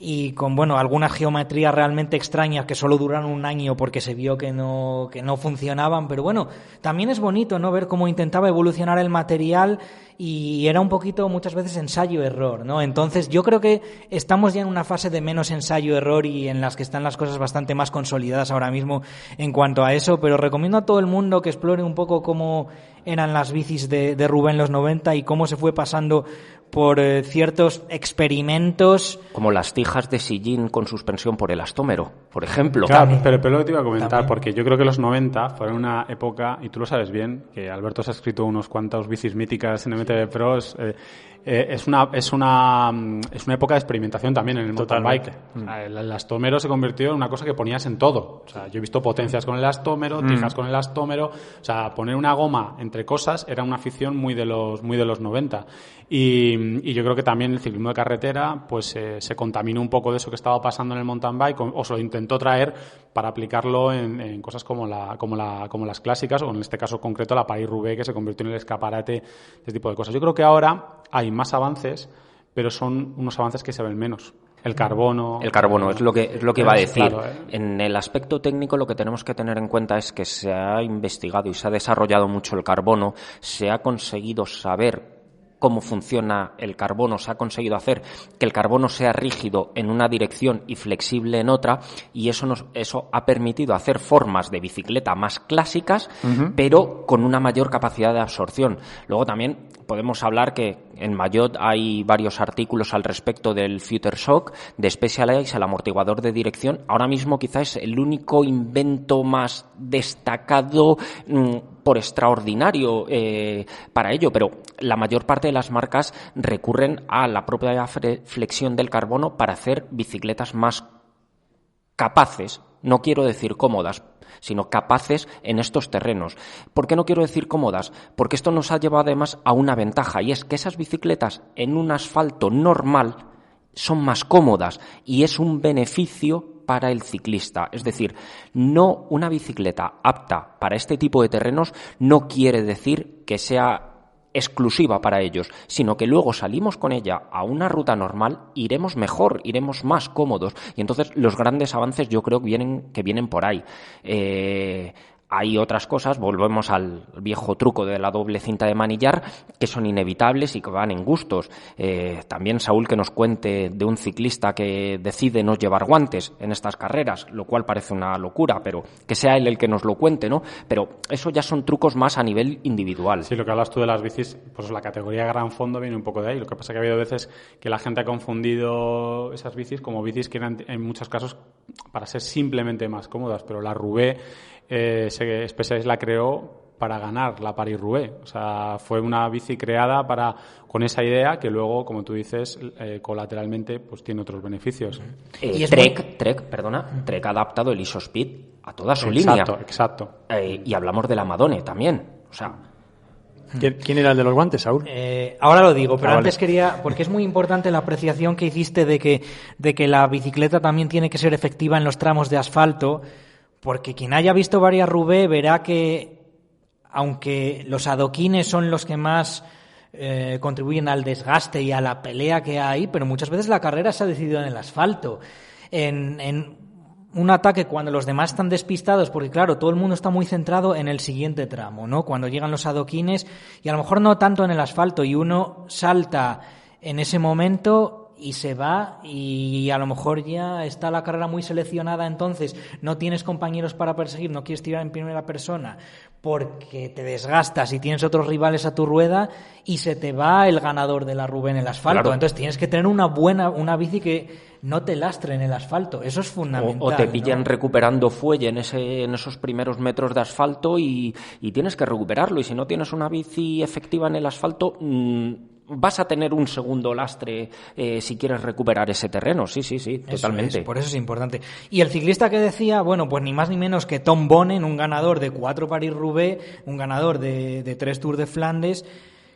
y con, bueno, algunas geometrías realmente extrañas que solo duraron un año porque se vio que no funcionaban. Pero bueno, también es bonito, ¿no?, ver cómo intentaba evolucionar el material, y era un poquito muchas veces ensayo-error, ¿no? Entonces yo creo que estamos ya en una fase de menos ensayo-error y en las que están las cosas bastante más consolidadas ahora mismo en cuanto a eso, pero recomiendo a todo el mundo que explore un poco cómo eran las bicis de Roubaix en los 90 y cómo se fue pasando por ciertos experimentos. Como las tijas de sillín con suspensión por elastómero, por ejemplo. Claro, pero lo que te iba a comentar, porque yo creo que los 90 fueron una época, y tú lo sabes bien, que Alberto se ha escrito unos cuantos bicis míticas en MTB Pros, es una época de experimentación también en el mountain bike. O sea, el elastómero se convirtió en una cosa que ponías en todo. O sea, yo he visto potencias con el elastómero, tijas con el elastómero. O sea, poner una goma entre cosas era una afición muy de los 90. Y yo creo que también el ciclismo de carretera pues se contaminó un poco de eso que estaba pasando en el mountain bike, o se lo intentó traer para aplicarlo en cosas como las clásicas, o en este caso concreto la Paris-Roubaix, que se convirtió en el escaparate de este tipo de cosas. Yo creo que ahora hay más avances, pero son unos avances que se ven menos. El carbono es lo que iba a decir. Claro, En el aspecto técnico lo que tenemos que tener en cuenta es que se ha investigado y se ha desarrollado mucho el carbono, se ha conseguido saber cómo funciona el carbono, se ha conseguido hacer que el carbono sea rígido en una dirección y flexible en otra, y eso ha permitido hacer formas de bicicleta más clásicas, pero con una mayor capacidad de absorción. Luego también podemos hablar que en Mayotte hay varios artículos al respecto del Future Shock, de Specialized, el amortiguador de dirección. Ahora mismo quizás es el único invento más destacado por extraordinario para ello, pero la mayor parte de las marcas recurren a la propia flexión del carbono para hacer bicicletas más capaces, no quiero decir cómodas, sino capaces en estos terrenos. ¿Por qué no quiero decir cómodas? Porque esto nos ha llevado además a una ventaja, y es que esas bicicletas en un asfalto normal son más cómodas, y es un beneficio para el ciclista. Es decir, no una bicicleta apta para este tipo de terrenos no quiere decir que sea exclusiva para ellos, sino que luego salimos con ella a una ruta normal, iremos mejor, iremos más cómodos, y entonces los grandes avances yo creo que vienen por ahí. Hay otras cosas, volvemos al viejo truco de la doble cinta de manillar, que son inevitables y que van en gustos. También Saúl que nos cuente de un ciclista que decide no llevar guantes en estas carreras, lo cual parece una locura, pero que sea él el que nos lo cuente, ¿no? Pero eso ya son trucos más a nivel individual. Sí, lo que hablas tú de las bicis, pues la categoría gran fondo viene un poco de ahí. Lo que pasa es que ha habido veces que la gente ha confundido esas bicis como bicis que eran en muchos casos para ser simplemente más cómodas, pero la Roubaix Specialized la creó para ganar la Paris-Roubaix. O sea, fue una bici creada con esa idea que luego, como tú dices, colateralmente pues tiene otros beneficios. Trek ha adaptado el ISOSpeed a toda su línea. Exacto. Y hablamos de la Madone también. O sea, ¿quién era el de los guantes, Saúl? Ahora lo digo, pero antes vale. quería, porque es muy importante la apreciación que hiciste de que la bicicleta también tiene que ser efectiva en los tramos de asfalto, porque quien haya visto varias Roubaix verá que, aunque los adoquines son los que más contribuyen al desgaste y a la pelea que hay, pero muchas veces la carrera se ha decidido en el asfalto. En un ataque cuando los demás están despistados, porque claro, todo el mundo está muy centrado en el siguiente tramo, ¿no? Cuando llegan los adoquines, y a lo mejor no tanto en el asfalto, y uno salta en ese momento y se va, y a lo mejor ya está la carrera muy seleccionada, entonces no tienes compañeros para perseguir, no quieres tirar en primera persona porque te desgastas y tienes otros rivales a tu rueda, y se te va el ganador de la Roubaix en el asfalto. Claro. Entonces tienes que tener una bici que no te lastre en el asfalto. Eso es fundamental. O te pillan, ¿no?, recuperando fuelle en esos primeros metros de asfalto y tienes que recuperarlo. Y si no tienes una bici efectiva en el asfalto, vas a tener un segundo lastre si quieres recuperar ese terreno. Sí, totalmente. Por eso es importante. Y el ciclista que decía, bueno, pues ni más ni menos que Tom Bonen, un ganador de 4 París-Roubaix, un ganador de 3 Tours de Flandes,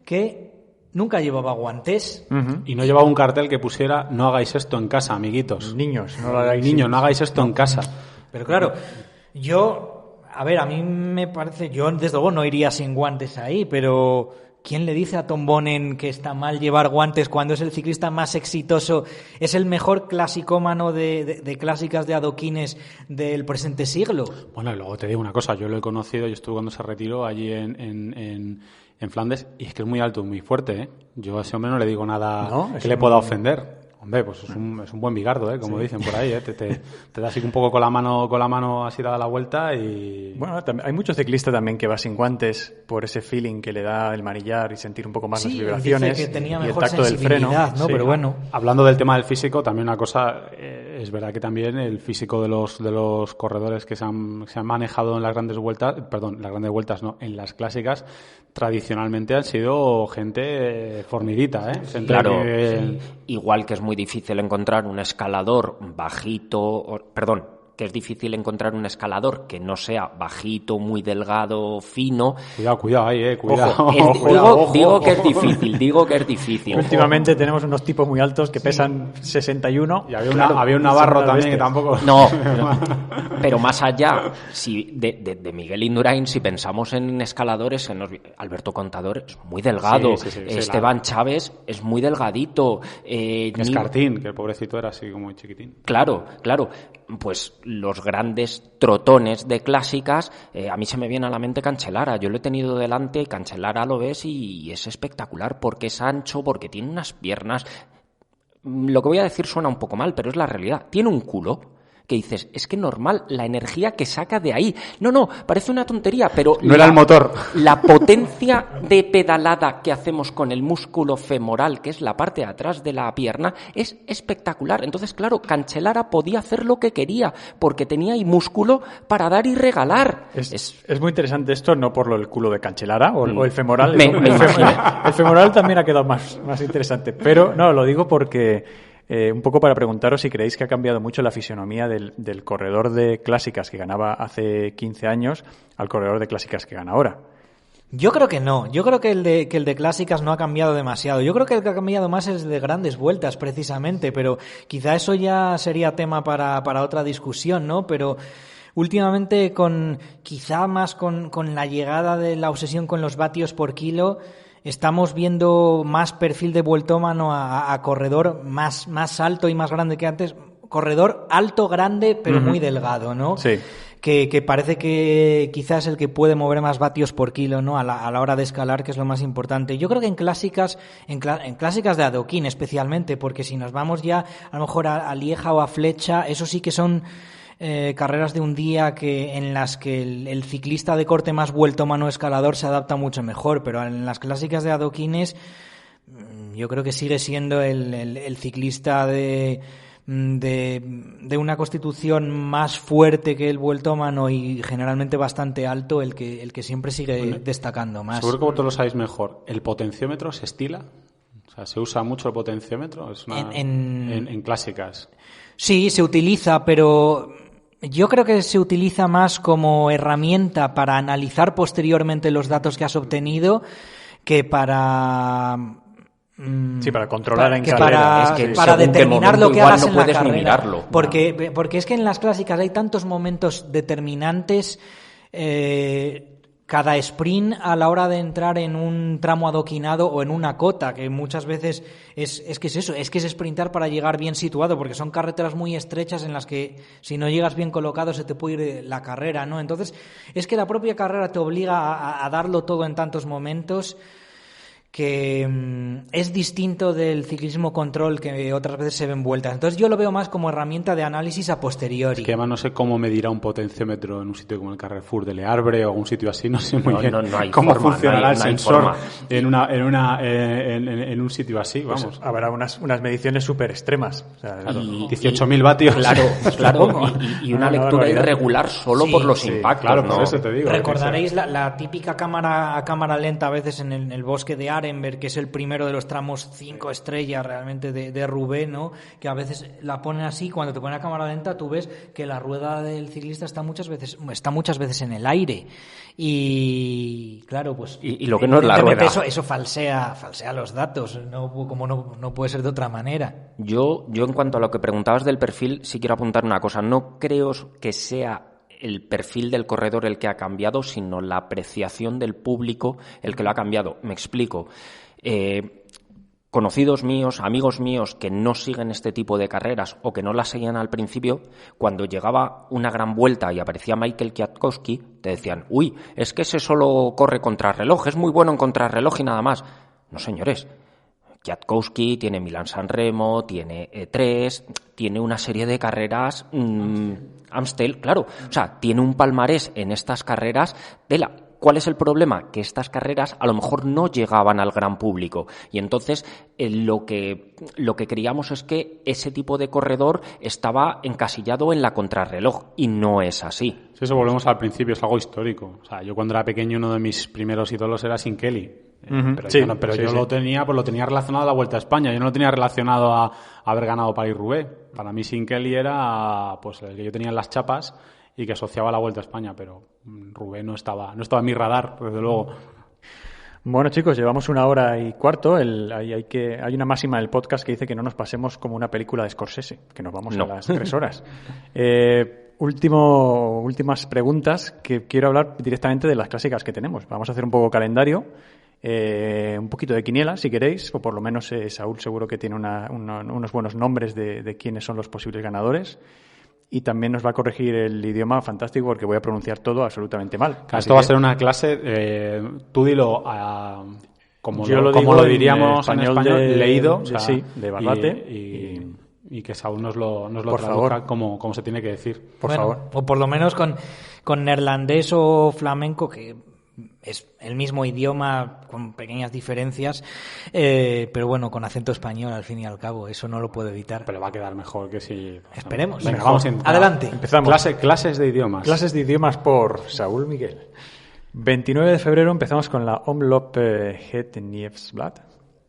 que nunca llevaba guantes. Y no llevaba un cartel que pusiera: no hagáis esto en casa, amiguitos. Niños, no lo hagáis. Niños, no hagáis esto en casa. Pero claro, a mí me parece, yo desde luego no iría sin guantes ahí, pero ¿quién le dice a Tom Bonen que está mal llevar guantes cuando es el ciclista más exitoso, es el mejor clasicómano de clásicas de adoquines del presente siglo? Bueno, y luego te digo una cosa, yo lo he conocido, yo estuve cuando se retiró allí en Flandes, y es que es muy alto y muy fuerte, ¿eh? Yo a ese hombre no le digo nada que le pueda ofender. Hombre, pues es un buen bigardo, como dicen por ahí, ¿eh? Te da así un poco con la mano así dada la vuelta y... Bueno, hay muchos ciclistas también que va sin guantes por ese feeling que le da el manillar y sentir un poco más las vibraciones, dice que tenía y el mejor tacto del freno. ¿No? Sí. Pero bueno. Hablando del tema del físico, también una cosa, es verdad que también el físico de los corredores que se han manejado en las grandes vueltas, en las clásicas, tradicionalmente han sido gente formidita, ¿eh? Gente claro, que... Igual que es muy difícil encontrar un escalador que es difícil encontrar un escalador que no sea bajito, muy delgado, fino. Cuidado ahí, cuidado. Digo que es difícil. Últimamente tenemos unos tipos muy altos que pesan 61. Y había un navarro también que tampoco... No, pero más allá de Miguel Indurain, si pensamos en escaladores, Alberto Contador es muy delgado, Esteban Chávez es muy delgadito. Escartín, que el pobrecito era así como muy chiquitín. Claro. Pues los grandes trotones de clásicas, a mí se me viene a la mente Cancellara. Yo lo he tenido delante y Cancellara lo ves y es espectacular porque es ancho, porque tiene unas piernas. Lo que voy a decir suena un poco mal, pero es la realidad. Tiene un culo que dices, es que normal, la energía que saca de ahí. No, parece una tontería, pero... No era el motor. La potencia de pedalada que hacemos con el músculo femoral, que es la parte de atrás de la pierna, es espectacular. Entonces, claro, Cancellara podía hacer lo que quería, porque tenía ahí músculo para dar y regalar. Es muy interesante esto, no por el culo de Cancellara o el femoral. El femoral también ha quedado más interesante, pero no, lo digo porque... un poco para preguntaros si creéis que ha cambiado mucho la fisionomía del corredor de clásicas que ganaba hace 15 años al corredor de clásicas que gana ahora. Yo creo que no. Yo creo que el de clásicas no ha cambiado demasiado. Yo creo que el que ha cambiado más es el de grandes vueltas, precisamente, pero quizá eso ya sería tema para otra discusión, ¿no? Pero últimamente quizá más con la llegada de la obsesión con los vatios por kilo, estamos viendo más perfil de vueltómano a corredor más alto y más grande que antes. Corredor alto, grande, pero muy delgado, ¿no? Sí. Que parece que quizás es el que puede mover más vatios por kilo, ¿no? A la hora de escalar, que es lo más importante. Yo creo que en clásicas de adoquín especialmente, porque si nos vamos ya a lo mejor a Lieja o a Flecha, eso sí que son... carreras de un día en las que el ciclista de corte más vueltómano escalador se adapta mucho mejor, pero en las clásicas de adoquines yo creo que sigue siendo el ciclista de una constitución más fuerte que el vueltómano y generalmente bastante alto el que siempre sigue destacando más. Seguro que vosotros lo sabéis mejor. ¿El potenciómetro se estila? O sea, ¿se usa mucho el potenciómetro? En clásicas. Sí, se utiliza, pero yo creo que se utiliza más como herramienta para analizar posteriormente los datos que has obtenido que para... Sí, para controlar en carrera. Para determinar lo que hagas en la carrera. Mirarlo. Porque es que en las clásicas hay tantos momentos determinantes cada sprint a la hora de entrar en un tramo adoquinado o en una cota, que muchas veces es que es sprintar para llegar bien situado, porque son carreteras muy estrechas en las que si no llegas bien colocado se te puede ir la carrera, ¿no? Entonces, es que la propia carrera te obliga a darlo todo en tantos momentos, que es distinto del ciclismo control que otras veces se ven vueltas. Entonces yo lo veo más como herramienta de análisis a posteriori. Es que además no sé cómo medirá un potenciómetro en un sitio como el Carrefour de Le Havre o algún sitio así, no sé muy bien cómo funcionará el sensor en un sitio así, vamos. Pues habrá unas mediciones súper extremas. O sea, 18.000 vatios. Claro, y una lectura irregular solo por los impactos. Claro, ¿no? por eso te digo. Recordaréis la típica cámara lenta a veces en el bosque de Arenberg, que es el primero de los tramos 5 estrellas realmente de Roubaix, ¿no? Que a veces la ponen así, cuando te ponen a cámara lenta tú ves que la rueda del ciclista está muchas veces en el aire y claro, pues y lo que no es la rueda, eso falsea los datos, no puede ser de otra manera. Yo en cuanto a lo que preguntabas del perfil, sí quiero apuntar una cosa. No creo que sea el perfil del corredor el que ha cambiado, sino la apreciación del público el que lo ha cambiado. Me explico. Conocidos míos, amigos míos que no siguen este tipo de carreras o que no las seguían al principio, cuando llegaba una gran vuelta y aparecía Michael Kwiatkowski, te decían, uy, es que ese solo corre contrarreloj, es muy bueno en contrarreloj y nada más. No, señores. Kwiatkowski tiene Milán-San Remo, tiene E3, tiene una serie de carreras, Amstel, claro. O sea, tiene un palmarés en estas carreras de ¿Cuál es el problema? Que estas carreras a lo mejor no llegaban al gran público y entonces lo que creíamos es que ese tipo de corredor estaba encasillado en la contrarreloj y no es así. Sí, eso volvemos al principio, es algo histórico. O sea, yo cuando era pequeño uno de mis primeros ídolos era Sean Kelly. Pero yo lo tenía relacionado a la Vuelta a España, yo no lo tenía relacionado a haber ganado París-Roubaix. Para mí Sean Kelly era pues el que yo tenía en las chapas y que asociaba a la Vuelta a España, pero Roubaix no estaba en mi radar, desde luego. Bueno, chicos, llevamos 1 hora y cuarto. Hay una máxima del podcast que dice que no nos pasemos como una película de Scorsese, que nos vamos a las 3 horas. Últimas preguntas, que quiero hablar directamente de las clásicas que tenemos. Vamos a hacer un poco calendario, un poquito de quiniela, si queréis, o por lo menos Saúl seguro que tiene unos buenos nombres de quiénes son los posibles ganadores. Y también nos va a corregir el idioma fantástico porque voy a pronunciar todo absolutamente mal. Esto va a ser una clase, tú dilo como lo diríamos en español, leído. O sea, sí, de barbate. Y que Saúl nos lo traduzca como se tiene que decir. Por favor. O por lo menos con neerlandés o flamenco, que es el mismo idioma con pequeñas diferencias, pero bueno, con acento español al fin y al cabo, eso no lo puedo evitar. Pero va a quedar mejor que si... Esperemos. Venga, vamos adelante. Empezamos. Clases de idiomas. Clases de idiomas por Saúl Miguel. 29 de febrero empezamos con la Omloop Het Nieuwsblad,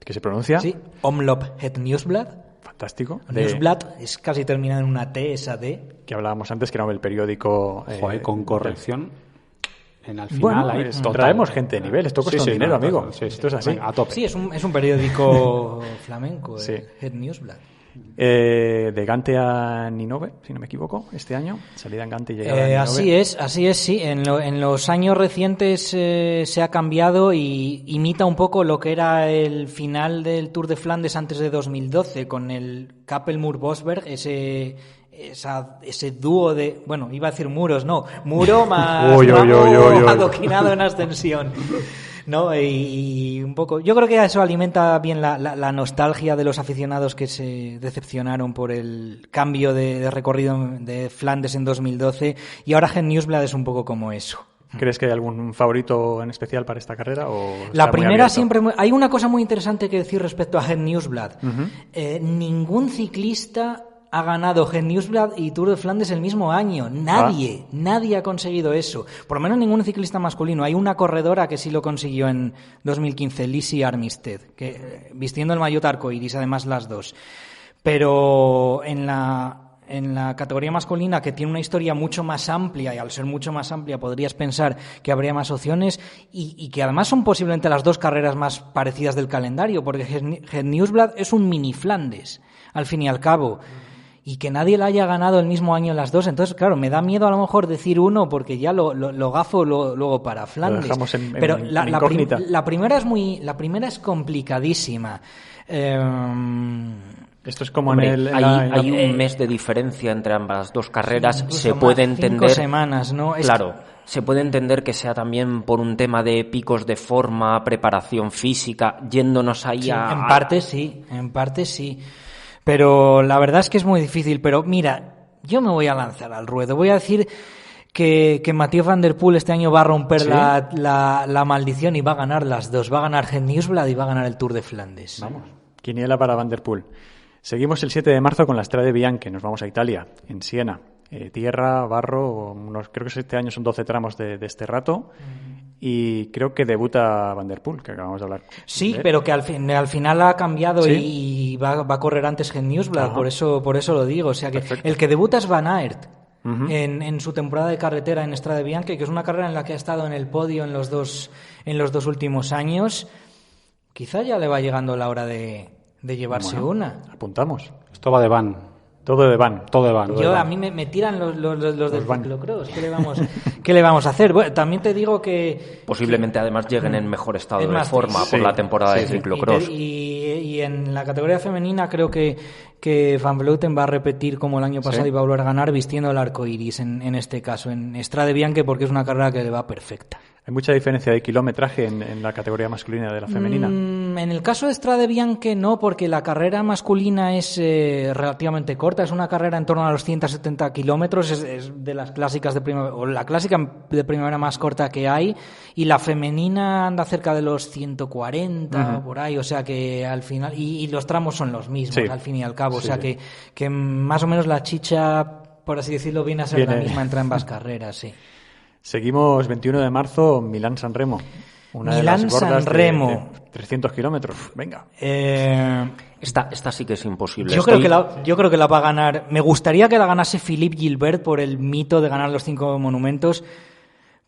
que se pronuncia... Sí, Omloop Het Nieuwsblad. Fantástico. Nieuwsblad es casi terminada en una T, esa D. Que hablábamos antes, que era el periódico... con corrección. Al final, bueno, traemos gente de nivel, esto cuesta dinero, amigo. Esto es así. Venga, a tope. Sí, es un periódico flamenco, sí. Het Nieuwsblad. De Gante a Ninove, si no me equivoco, este año. Salida en Gante y llegada a Ninove. Así es, sí. En los años recientes se ha cambiado y imita un poco lo que era el final del Tour de Flandes antes de 2012, con el Kappelmoer-Bosberg, ese dúo de... Bueno, iba a decir muros, no. Muro más adoquinado en ascensión. ¿No? Y un poco... Yo creo que eso alimenta bien la nostalgia de los aficionados que se decepcionaron por el cambio de recorrido de Flandes en 2012. Y ahora Het Nieuwsblad es un poco como eso. ¿Crees que hay algún favorito en especial para esta carrera? La primera siempre... Hay una cosa muy interesante que decir respecto a Het Nieuwsblad. Ningún ciclista ha ganado Het Nieuwsblad y Tour de Flandes el mismo año. Nadie ha conseguido eso. Por lo menos ningún ciclista masculino. Hay una corredora que sí lo consiguió en 2015, Lizzie Armistead, que vistiendo el maillot arcoiris, además las dos. Pero en la categoría masculina, que tiene una historia mucho más amplia, y al ser mucho más amplia podrías pensar que habría más opciones, y que además son posiblemente las dos carreras más parecidas del calendario, porque Het Nieuwsblad es un mini Flandes, al fin y al cabo. y que nadie la haya ganado el mismo año en las dos. Entonces, claro, me da miedo a lo mejor decir uno porque ya lo gafo luego para Flandes. Lo dejamos Pero en la incógnita. la primera es complicadísima. Esto es como Hombre, en el... hay un mes de diferencia entre ambas dos carreras. Incluso Se más, puede 5 entender... semanas, ¿no? Claro, se puede entender que sea también por un tema de picos de forma, preparación física, yéndonos ahí Sí, a... en parte sí. Pero la verdad es que es muy difícil. Pero mira, yo me voy a lanzar al ruedo. Voy a decir que Mathieu van der Poel este año va a romper ¿Sí? la maldición y va a ganar las dos. Va a ganar Het Nieuwsblad y va a ganar el Tour de Flandes. Vamos, quiniela para Van der Poel. Seguimos el 7 de marzo con la Strade Bianche. Nos vamos a Italia, en Siena. Tierra, barro, creo que este año son 12 tramos de este rato. Y creo que debuta Van der Poel, que acabamos de hablar. Sí, pero que al final ha cambiado ¿Sí? y va a correr antes Het Nieuwsblad, Ajá. por eso lo digo. O sea que Perfecto. el que debuta es Van Aert. Ujú. En su temporada de carretera en Strade Bianche, que es una carrera en la que ha estado en el podio en los dos últimos años. Quizá ya le va llegando la hora de llevarse Bueno, una. apuntamos. Esto va de van. Todo de van. Todo de van. A mí me tiran los del van. ciclocross. ¿Qué le vamos a hacer? Bueno, también te digo que... Posiblemente además lleguen en mejor estado Es de más, forma sí, por la temporada de sí. ciclocross. Y en la categoría femenina creo que Van Vleuten va a repetir como el año pasado Sí. y va a volver a ganar vistiendo el arco iris en este caso, en Strade Bianche, porque es una carrera que le va perfecta. Hay mucha diferencia de kilometraje en la categoría masculina de la femenina. En el caso de Strade Bianche no, porque la carrera masculina es relativamente corta, es una carrera en torno a los 170 kilómetros, es de las clásicas de primavera, o la clásica de primavera más corta que hay, y la femenina anda cerca de los 140 o por ahí, o sea que al final, y los tramos son los mismos, Sí. al fin y al cabo, Sí, o sea sí. que más o menos la chicha, por así decirlo, viene a ser la Viene- misma entre ambas carreras, sí. Seguimos 21 de marzo, Milán-San Remo. Una de las Milán-San gordas Remo. de 300 kilómetros. Venga. Esta sí que es imposible. Yo creo que la va a ganar. Me gustaría que la ganase Philippe Gilbert por el mito de ganar los 5 monumentos,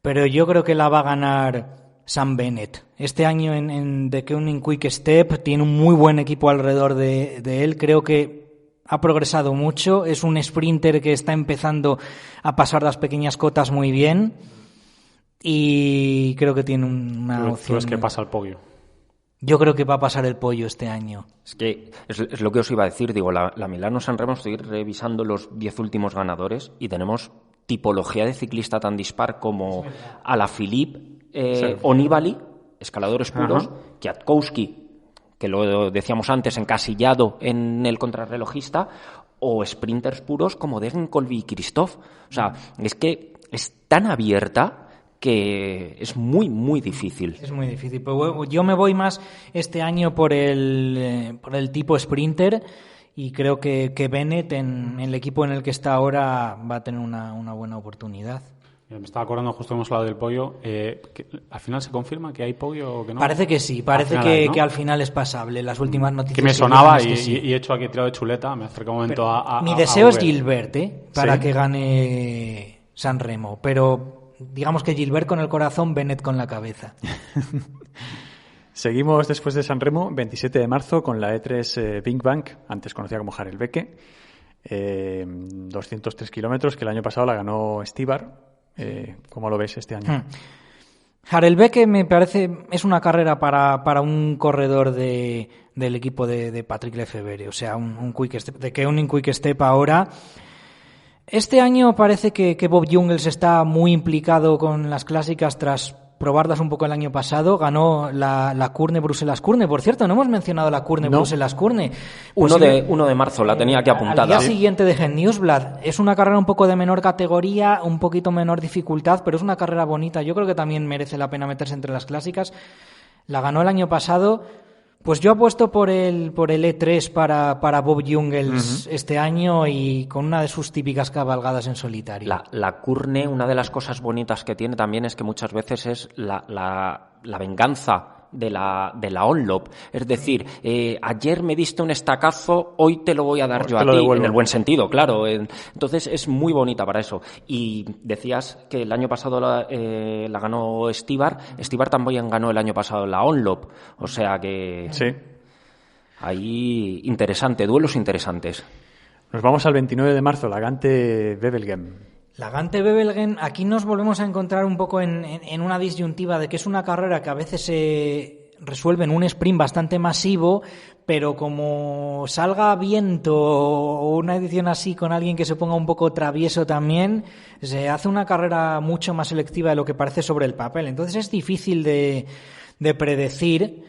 pero yo creo que la va a ganar Sam Bennett. Este año en The Koenig Quick Step tiene un muy buen equipo alrededor de él. Creo que ha progresado mucho. Es un sprinter que está empezando a pasar las pequeñas cotas muy bien y creo que tiene una ¿Tú opción. es que pasa el podio? Yo creo que va a pasar el pollo este año. Es que es lo que os iba a decir, digo, la Milano-San Remo, estoy revisando los 10 últimos ganadores y tenemos tipología de ciclista tan dispar como Alaphilippe, o Nibali, escaladores puros, Kwiatkowski, que lo decíamos antes, encasillado en el contrarrelojista, o sprinters puros como Degenkolb y Christoph. O sea, es que es tan abierta que es muy, muy difícil. Es muy difícil. Pero bueno, yo me voy más este año por el tipo sprinter y creo que Bennett en el equipo en el que está ahora va a tener una buena oportunidad. Me estaba acordando, justo hemos hablado del podio. Que ¿al final se confirma que hay podio o que no? Parece que sí, parece Al final hay, ¿no? que al final es pasable. Las últimas noticias Que me que sonaba dicen es que sí. y he hecho aquí tirado de chuleta. Me acerca un momento a Mi deseo es Google. Gilbert, para Sí. que gane San Remo, pero digamos que Gilbert con el corazón, Bennett con la cabeza. Seguimos después de San Remo, 27 de marzo, con la E3 Bing Bang, antes conocida como Harelbeke. 203 kilómetros, que el año pasado la ganó Stibar. ¿Cómo lo ves este año? Harelbeke me parece es una carrera para un corredor del equipo de Patrick Lefevere, o sea, un quick step, de que un quick step ahora. Este año parece que Bob Jungels está muy implicado con las clásicas tras probarlas un poco el año pasado. Ganó la Kurne Bruselas-Kurne. Por cierto, no hemos mencionado la Kurne No. Bruselas-Kurne. 1 de marzo, la tenía aquí Al apuntada. día siguiente de Het Nieuwsblad. Es una carrera un poco de menor categoría, un poquito menor dificultad, pero es una carrera bonita. Yo creo que también merece la pena meterse entre las clásicas. La ganó el año pasado. Pues yo apuesto por el E3 para Bob Jungels este año y con una de sus típicas cabalgadas en solitario. La Kurne, una de las cosas bonitas que tiene también es que muchas veces es la venganza de la Onlop. Es decir, ayer me diste un estacazo, hoy te lo voy a dar Pues yo te a lo ti, devuelvo. en el buen sentido, claro. Entonces es muy bonita para eso. Y decías que el año pasado la ganó Stibar. Stibar también ganó el año pasado la Onlop. O sea que Sí. ahí interesante, duelos interesantes. Nos vamos al 29 de marzo, la Gante-Wevelgem. La Gante-Wevelgem, aquí nos volvemos a encontrar un poco en una disyuntiva de que es una carrera que a veces se resuelve en un sprint bastante masivo, pero como salga viento o una edición así con alguien que se ponga un poco travieso también, se hace una carrera mucho más selectiva de lo que parece sobre el papel. Entonces es difícil de predecir.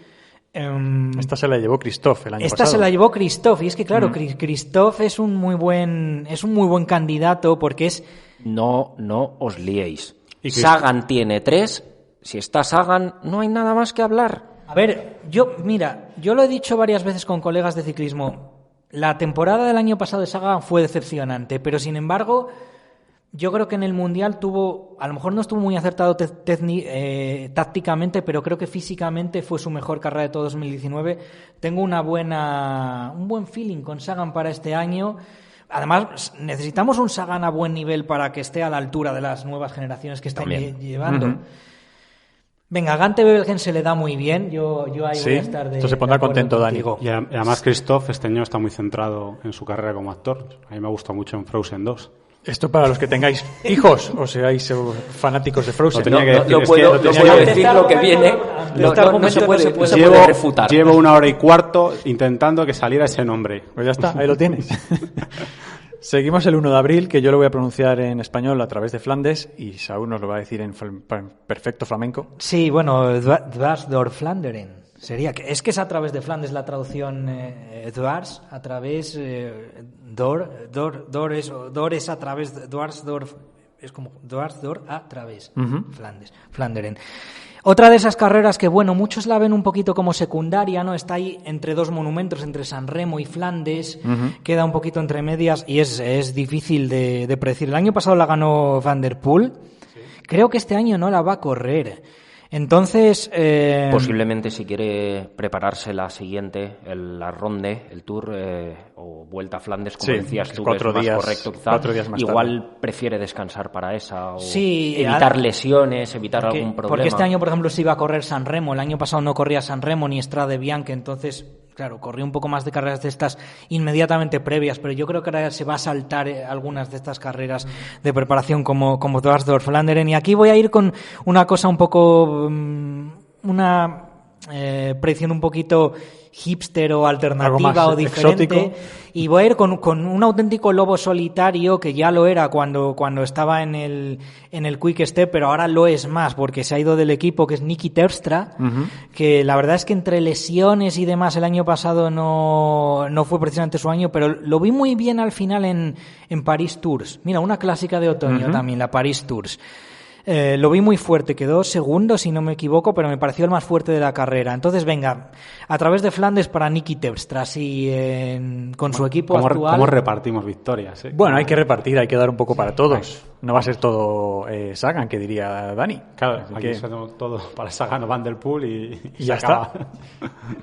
Esta se la llevó Christophe el año pasado. Esta se la llevó Christophe, y es que claro, Christophe es un muy buen candidato porque es... No os liéis. Sagan tiene 3. Si está Sagan, no hay nada más que hablar. A ver, yo lo he dicho varias veces con colegas de ciclismo. La temporada del año pasado de Sagan fue decepcionante, pero sin embargo, yo creo que en el Mundial a lo mejor no estuvo muy acertado tácticamente, pero creo que físicamente fue su mejor carrera de todo 2019. Tengo un buen feeling con Sagan para este año. Además, necesitamos un Sagan a buen nivel para que esté a la altura de las nuevas generaciones que están llevando. Uh-huh. Venga, a Gante-Wevelgem se le da muy bien. Yo ahí voy a estar esto se pondrá contento, Dani. Y además Christophe este año está muy centrado en su carrera como actor. A mí me gusta mucho en Frozen 2. Esto para los que tengáis hijos o seáis fanáticos de Frozen. No puedo decir lo que viene. No se puede refutar. Llevo 1 hora y cuarto intentando que saliera ese nombre. Pues ya está, ahí lo tienes. Seguimos el 1 de abril, que yo lo voy a pronunciar en español a través de Flandes y Saúl nos lo va a decir en perfecto flamenco. Sí, bueno, Dwars door Vlaanderen. Sería que es a través de Flandes la traducción Dwars, a través door es a través Dwars door, es como Dwars door a través Flandes, Vlaanderen. Otra de esas carreras que, bueno, muchos la ven un poquito como secundaria, ¿no? Está ahí entre dos monumentos, entre San Remo y Flandes, queda un poquito entre medias y es difícil de predecir. El año pasado la ganó Van der Poel, creo que este año no la va a correr. Entonces... Posiblemente si quiere prepararse la siguiente, la Ronde, el Tour o Vuelta a Flandes, como decías tú, 4 es días, más correcto quizá. 4 días más igual tarde. prefiere descansar para esa o sí, evitar lesiones, evitar algún problema. Porque este año, por ejemplo, se iba a correr San Remo, el año pasado no corría San Remo ni Strade Bianche, entonces... Claro, corrió un poco más de carreras de estas inmediatamente previas, pero yo creo que ahora se va a saltar algunas de estas carreras de preparación como Dwars door Vlaanderen. Y aquí voy a ir con una cosa un poco... una predicción un poquito hipster o alternativa o diferente, exótico. Y voy a ir con un auténtico lobo solitario que ya lo era cuando estaba en el Quick Step, pero ahora lo es más porque se ha ido del equipo, que es Niki Terpstra, que la verdad es que entre lesiones y demás el año pasado no fue precisamente su año, pero lo vi muy bien al final en Paris Tours. Mira, una clásica de otoño también, la Paris Tours. Lo vi muy fuerte, quedó segundo si no me equivoco, pero me pareció el más fuerte de la carrera. Entonces, venga, a través de Flandes para Niki Terpstra, así con su equipo actual. ¿Cómo repartimos victorias? Bueno, hay que repartir, hay que dar un poco para todos. No va a ser todo Sagan, que diría Dani. Claro, aquí hacemos todo para Sagan o Van der Poel y ya está.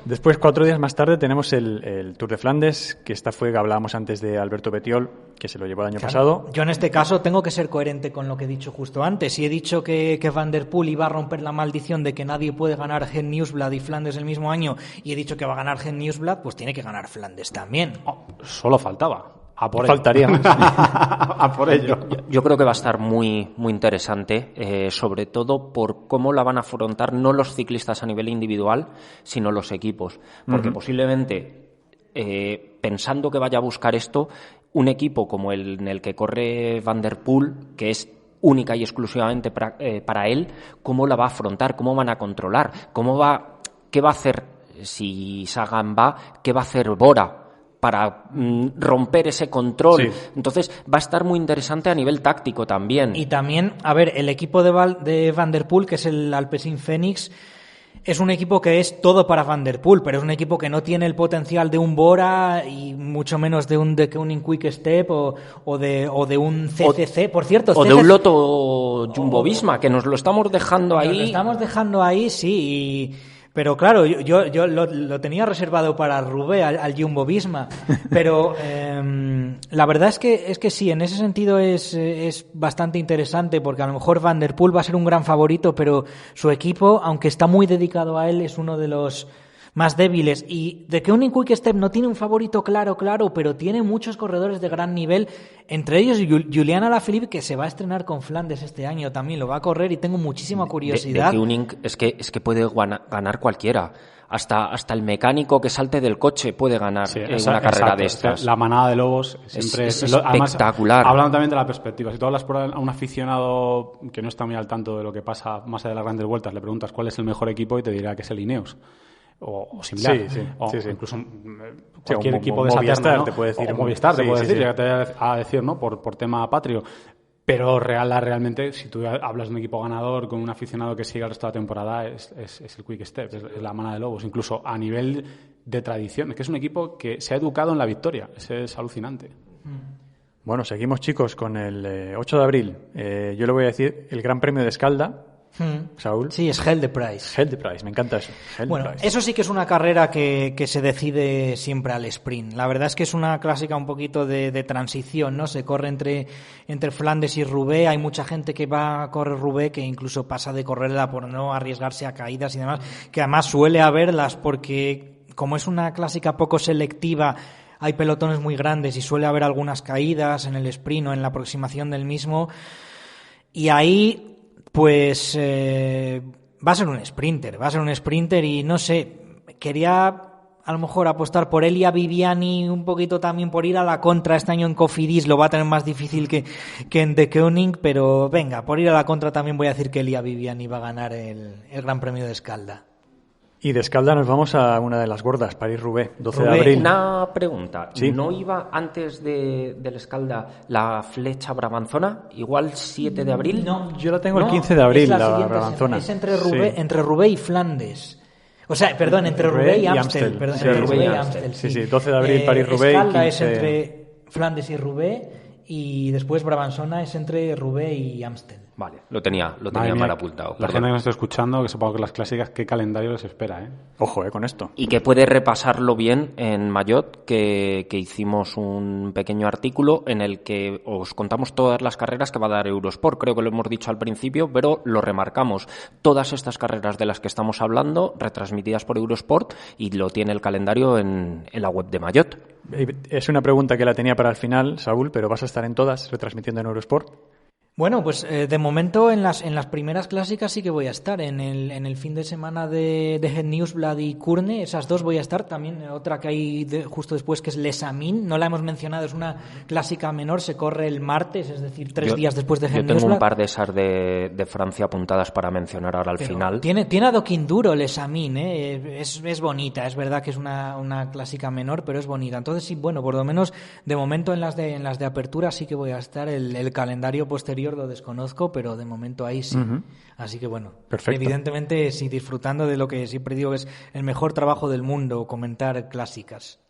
Después, 4 días más tarde, tenemos el Tour de Flandes, que hablábamos antes de Alberto Bettiol, que se lo llevó el año pasado. Yo en este caso tengo que ser coherente con lo que he dicho justo antes. Si he dicho que Van der Poel iba a romper la maldición de que nadie puede ganar Gen Nieuwsblad y Flandes el mismo año, y he dicho que va a ganar Gen Nieuwsblad, pues tiene que ganar Flandes también. Solo faltaba. Faltaría más. A por ello. Yo creo que va a estar muy, muy interesante, sobre todo por cómo la van a afrontar no los ciclistas a nivel individual, sino los equipos. Porque posiblemente, pensando que vaya a buscar esto, un equipo como el en el que corre Van der Poel, que es única y exclusivamente para él, ¿cómo la va a afrontar? ¿Cómo van a controlar? ¿Qué va a hacer si Sagan va? ¿Qué va a hacer Bora para romper ese control? Sí. Entonces va a estar muy interesante a nivel táctico también. Y también, a ver, el equipo de Van der Poel, que es el Alpecin Phoenix, es un equipo que es todo para Van der Poel, pero es un equipo que no tiene el potencial de un Bora y mucho menos de un Quick Step o de un CCC. Por cierto, o de un Lotto Jumbo-Visma, que nos lo estamos dejando ahí. Nos lo estamos dejando ahí, sí. Pero claro, yo lo tenía reservado para Roubaix, al Jumbo-Visma, pero la verdad es que sí, en ese sentido es bastante interesante, porque a lo mejor Van der Poel va a ser un gran favorito, pero su equipo, aunque está muy dedicado a él, es uno de los más débiles. Y de Koenig Quick Step no tiene un favorito claro, pero tiene muchos corredores de gran nivel, entre ellos Julian Alaphilippe, que se va a estrenar con Flandes este año también, lo va a correr y tengo muchísima curiosidad. De Koenig es que puede ganar cualquiera. Hasta el mecánico que salte del coche puede ganar una carrera de estas. La manada de lobos siempre es espectacular. Además, hablando también de la perspectiva. Si tú hablas a un aficionado que no está muy al tanto de lo que pasa más allá de las grandes vueltas, le preguntas cuál es el mejor equipo y te dirá que es el Ineos. O similar. Sí. Incluso cualquier equipo de esa Movistar, ¿no? te puede decir. O Movistar te puede decir, sí. Llegate a decir, ¿no? Por tema patrio. Pero realmente, si tú hablas de un equipo ganador con un aficionado que sigue el resto de la temporada, es el Quick Step, es la manada de lobos. Incluso a nivel de tradición, es que es un equipo que se ha educado en la victoria. Es alucinante. Bueno, seguimos, chicos, con el 8 de abril. Yo le voy a decir el Gran Premio de Escalda. Saúl. Sí, es Hell the Price. Hell the Price, me encanta eso. Bueno, eso sí que es una carrera que se decide siempre al sprint. La verdad es que es una clásica un poquito de transición, ¿no? Se corre entre Flandes y Roubaix. Hay mucha gente que va a correr Roubaix que incluso pasa de correrla por no arriesgarse a caídas y demás, que además suele haberlas porque como es una clásica poco selectiva, hay pelotones muy grandes y suele haber algunas caídas en el sprint o en la aproximación del mismo. Y ahí pues va a ser un sprinter y no sé, quería a lo mejor apostar por Elia Viviani un poquito también por ir a la contra. Este año en Cofidis lo va a tener más difícil que en De Koenig, pero venga, por ir a la contra también voy a decir que Elia Viviani va a ganar el Gran Premio de Escalda. Y de Escalda nos vamos a una de las gordas, París-Roubaix, 12 de abril. Una pregunta. ¿Sí? ¿No iba antes del Escalda la Flecha Brabanzona? Igual 7 de abril. No, yo la tengo el 15 de abril, la Brabanzona. Es entre Roubaix y Flandes. O sea, perdón, entre Roubaix y Amstel. Perdón, sí, entre Roubaix y Amstel. Sí, 12 de abril, París-Roubaix. Escalda 15... es entre Flandes y Roubaix y después Brabanzona es entre Roubaix y Amstel. Vale, lo tenía mal apuntado. La gente que nos está escuchando, que supongo que las clásicas, ¿qué calendario les espera? Ojo, con esto. Y que puede repasarlo bien en Mayotte, que hicimos un pequeño artículo en el que os contamos todas las carreras que va a dar Eurosport. Creo que lo hemos dicho al principio, pero lo remarcamos. Todas estas carreras de las que estamos hablando, retransmitidas por Eurosport, y lo tiene el calendario en la web de Mayotte. Es una pregunta que la tenía para el final, Saúl, pero ¿vas a estar en todas retransmitiendo en Eurosport? Bueno, pues de momento en las primeras clásicas sí que voy a estar. En el fin de semana de Het Nieuwsblad y Kuurne, esas dos voy a estar. También otra que hay justo después, que es Les Amis, no la hemos mencionado, es una clásica menor, se corre el martes, es decir, 3 días después de Het Nieuwsblad. Yo tengo un par de esas de Francia apuntadas para mencionar ahora al final. Tiene adoquín duro Les Amis, es bonita, es verdad que es una clásica menor, pero es bonita. Entonces sí, bueno, por lo menos de momento en las de apertura sí que voy a estar. El calendario posterior lo desconozco, pero de momento ahí sí. Uh-huh. Así que bueno, perfecto. Evidentemente sí, disfrutando de lo que siempre digo que es el mejor trabajo del mundo, comentar clásicas.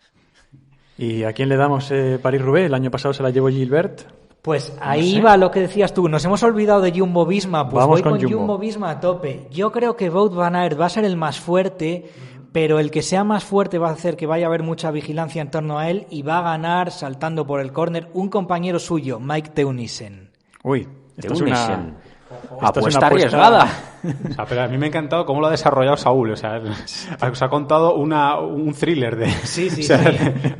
¿Y a quién le damos París-Roubaix? El año pasado se la llevó Gilbert. Pues ahí va lo que decías tú. Nos hemos olvidado de Jumbo-Visma. Pues vamos voy con Jumbo. Jumbo-Visma a tope. Yo creo que Wout van Aert va a ser el más fuerte, pero el que sea más fuerte va a hacer que vaya a haber mucha vigilancia en torno a él y va a ganar saltando por el córner un compañero suyo, Mike Teunissen. Uy, esta es una apuesta arriesgada. O sea, pero a mí me ha encantado cómo lo ha desarrollado Saúl. O sea, os ha contado un thriller de. Sí. Es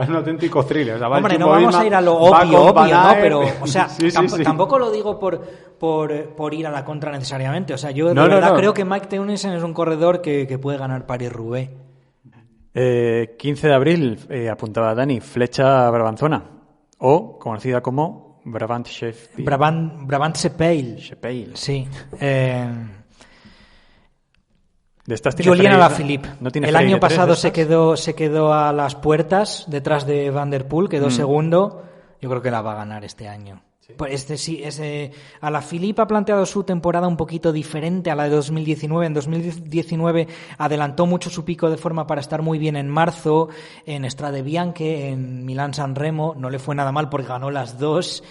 un auténtico thriller. O sea, hombre, no vamos a ir a lo obvio, ¿no? Pero, o sea, tampoco lo digo por ir a la contra necesariamente. O sea, yo de verdad creo que Mike Teunissen es un corredor que puede ganar París-Roubaix. 15 de abril, apuntaba Dani, Flecha Brabanzona, o conocida como Brabantse-Pijl. Sí. De estas tiene Julian Freire, Alaphilippe. ¿no tiene el año pasado se quedó a las puertas detrás de Van der Poel, quedó segundo. Yo creo que la va a ganar este año. Sí. Pues Alaphilippe ha planteado su temporada un poquito diferente a la de 2019. En 2019 adelantó mucho su pico de forma para estar muy bien en marzo, en Strade Bianche, en Milán-San Remo. No le fue nada mal porque ganó las dos.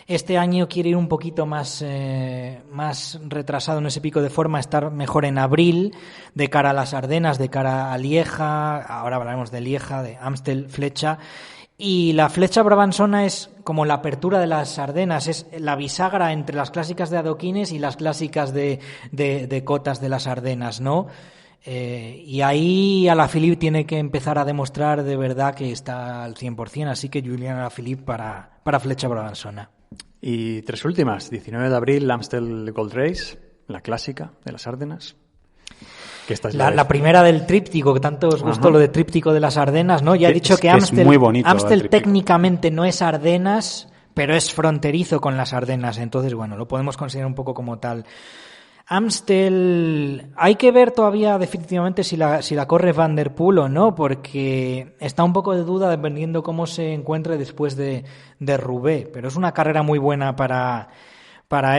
Este año quiere ir un poquito más retrasado en ese pico de forma, estar mejor en abril, de cara a las Ardenas, de cara a Lieja. Ahora hablaremos de Lieja, de Amstel, Flecha. Y la Flecha Brabanzona es como la apertura de las Ardenas, es la bisagra entre las clásicas de adoquines y las clásicas de cotas de las Ardenas, ¿no? Y ahí Alaphilippe tiene que empezar a demostrar de verdad que está al 100%, así que Julian Alaphilippe para Flecha Brabançona. Y 3 últimas, 19 de abril, Amstel Gold Race, la clásica de las Ardenas. Que esta es la primera del tríptico, que tanto os gustó. Ajá. Lo de tríptico de las Ardenas, ¿no? Ya he dicho que Amstel, muy bonito, Amstel técnicamente no es Ardenas, pero es fronterizo con las Ardenas, entonces, bueno, lo podemos considerar un poco como tal. Amstel, hay que ver todavía definitivamente si la corre Van der Poel o no, porque está un poco de duda dependiendo cómo se encuentre después de Roubaix, pero es una carrera muy buena para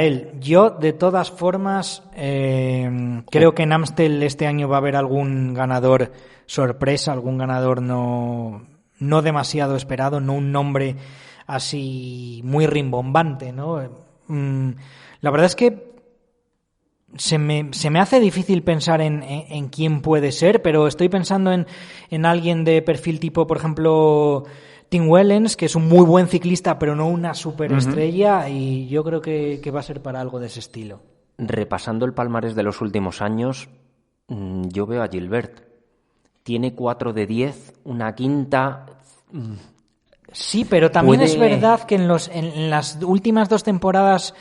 él. Yo, de todas formas, creo que en Amstel este año va a haber algún ganador sorpresa, algún ganador no demasiado esperado, no un nombre así muy rimbombante, ¿no? La verdad es que se me hace difícil pensar en quién puede ser, pero estoy pensando en alguien de perfil tipo, por ejemplo, Tim Wellens, que es un muy buen ciclista, pero no una superestrella, y yo creo que va a ser para algo de ese estilo. Repasando el palmarés de los últimos años, yo veo a Gilbert. Tiene 4 de 10, una quinta. Sí, pero también es verdad que en las últimas 2 temporadas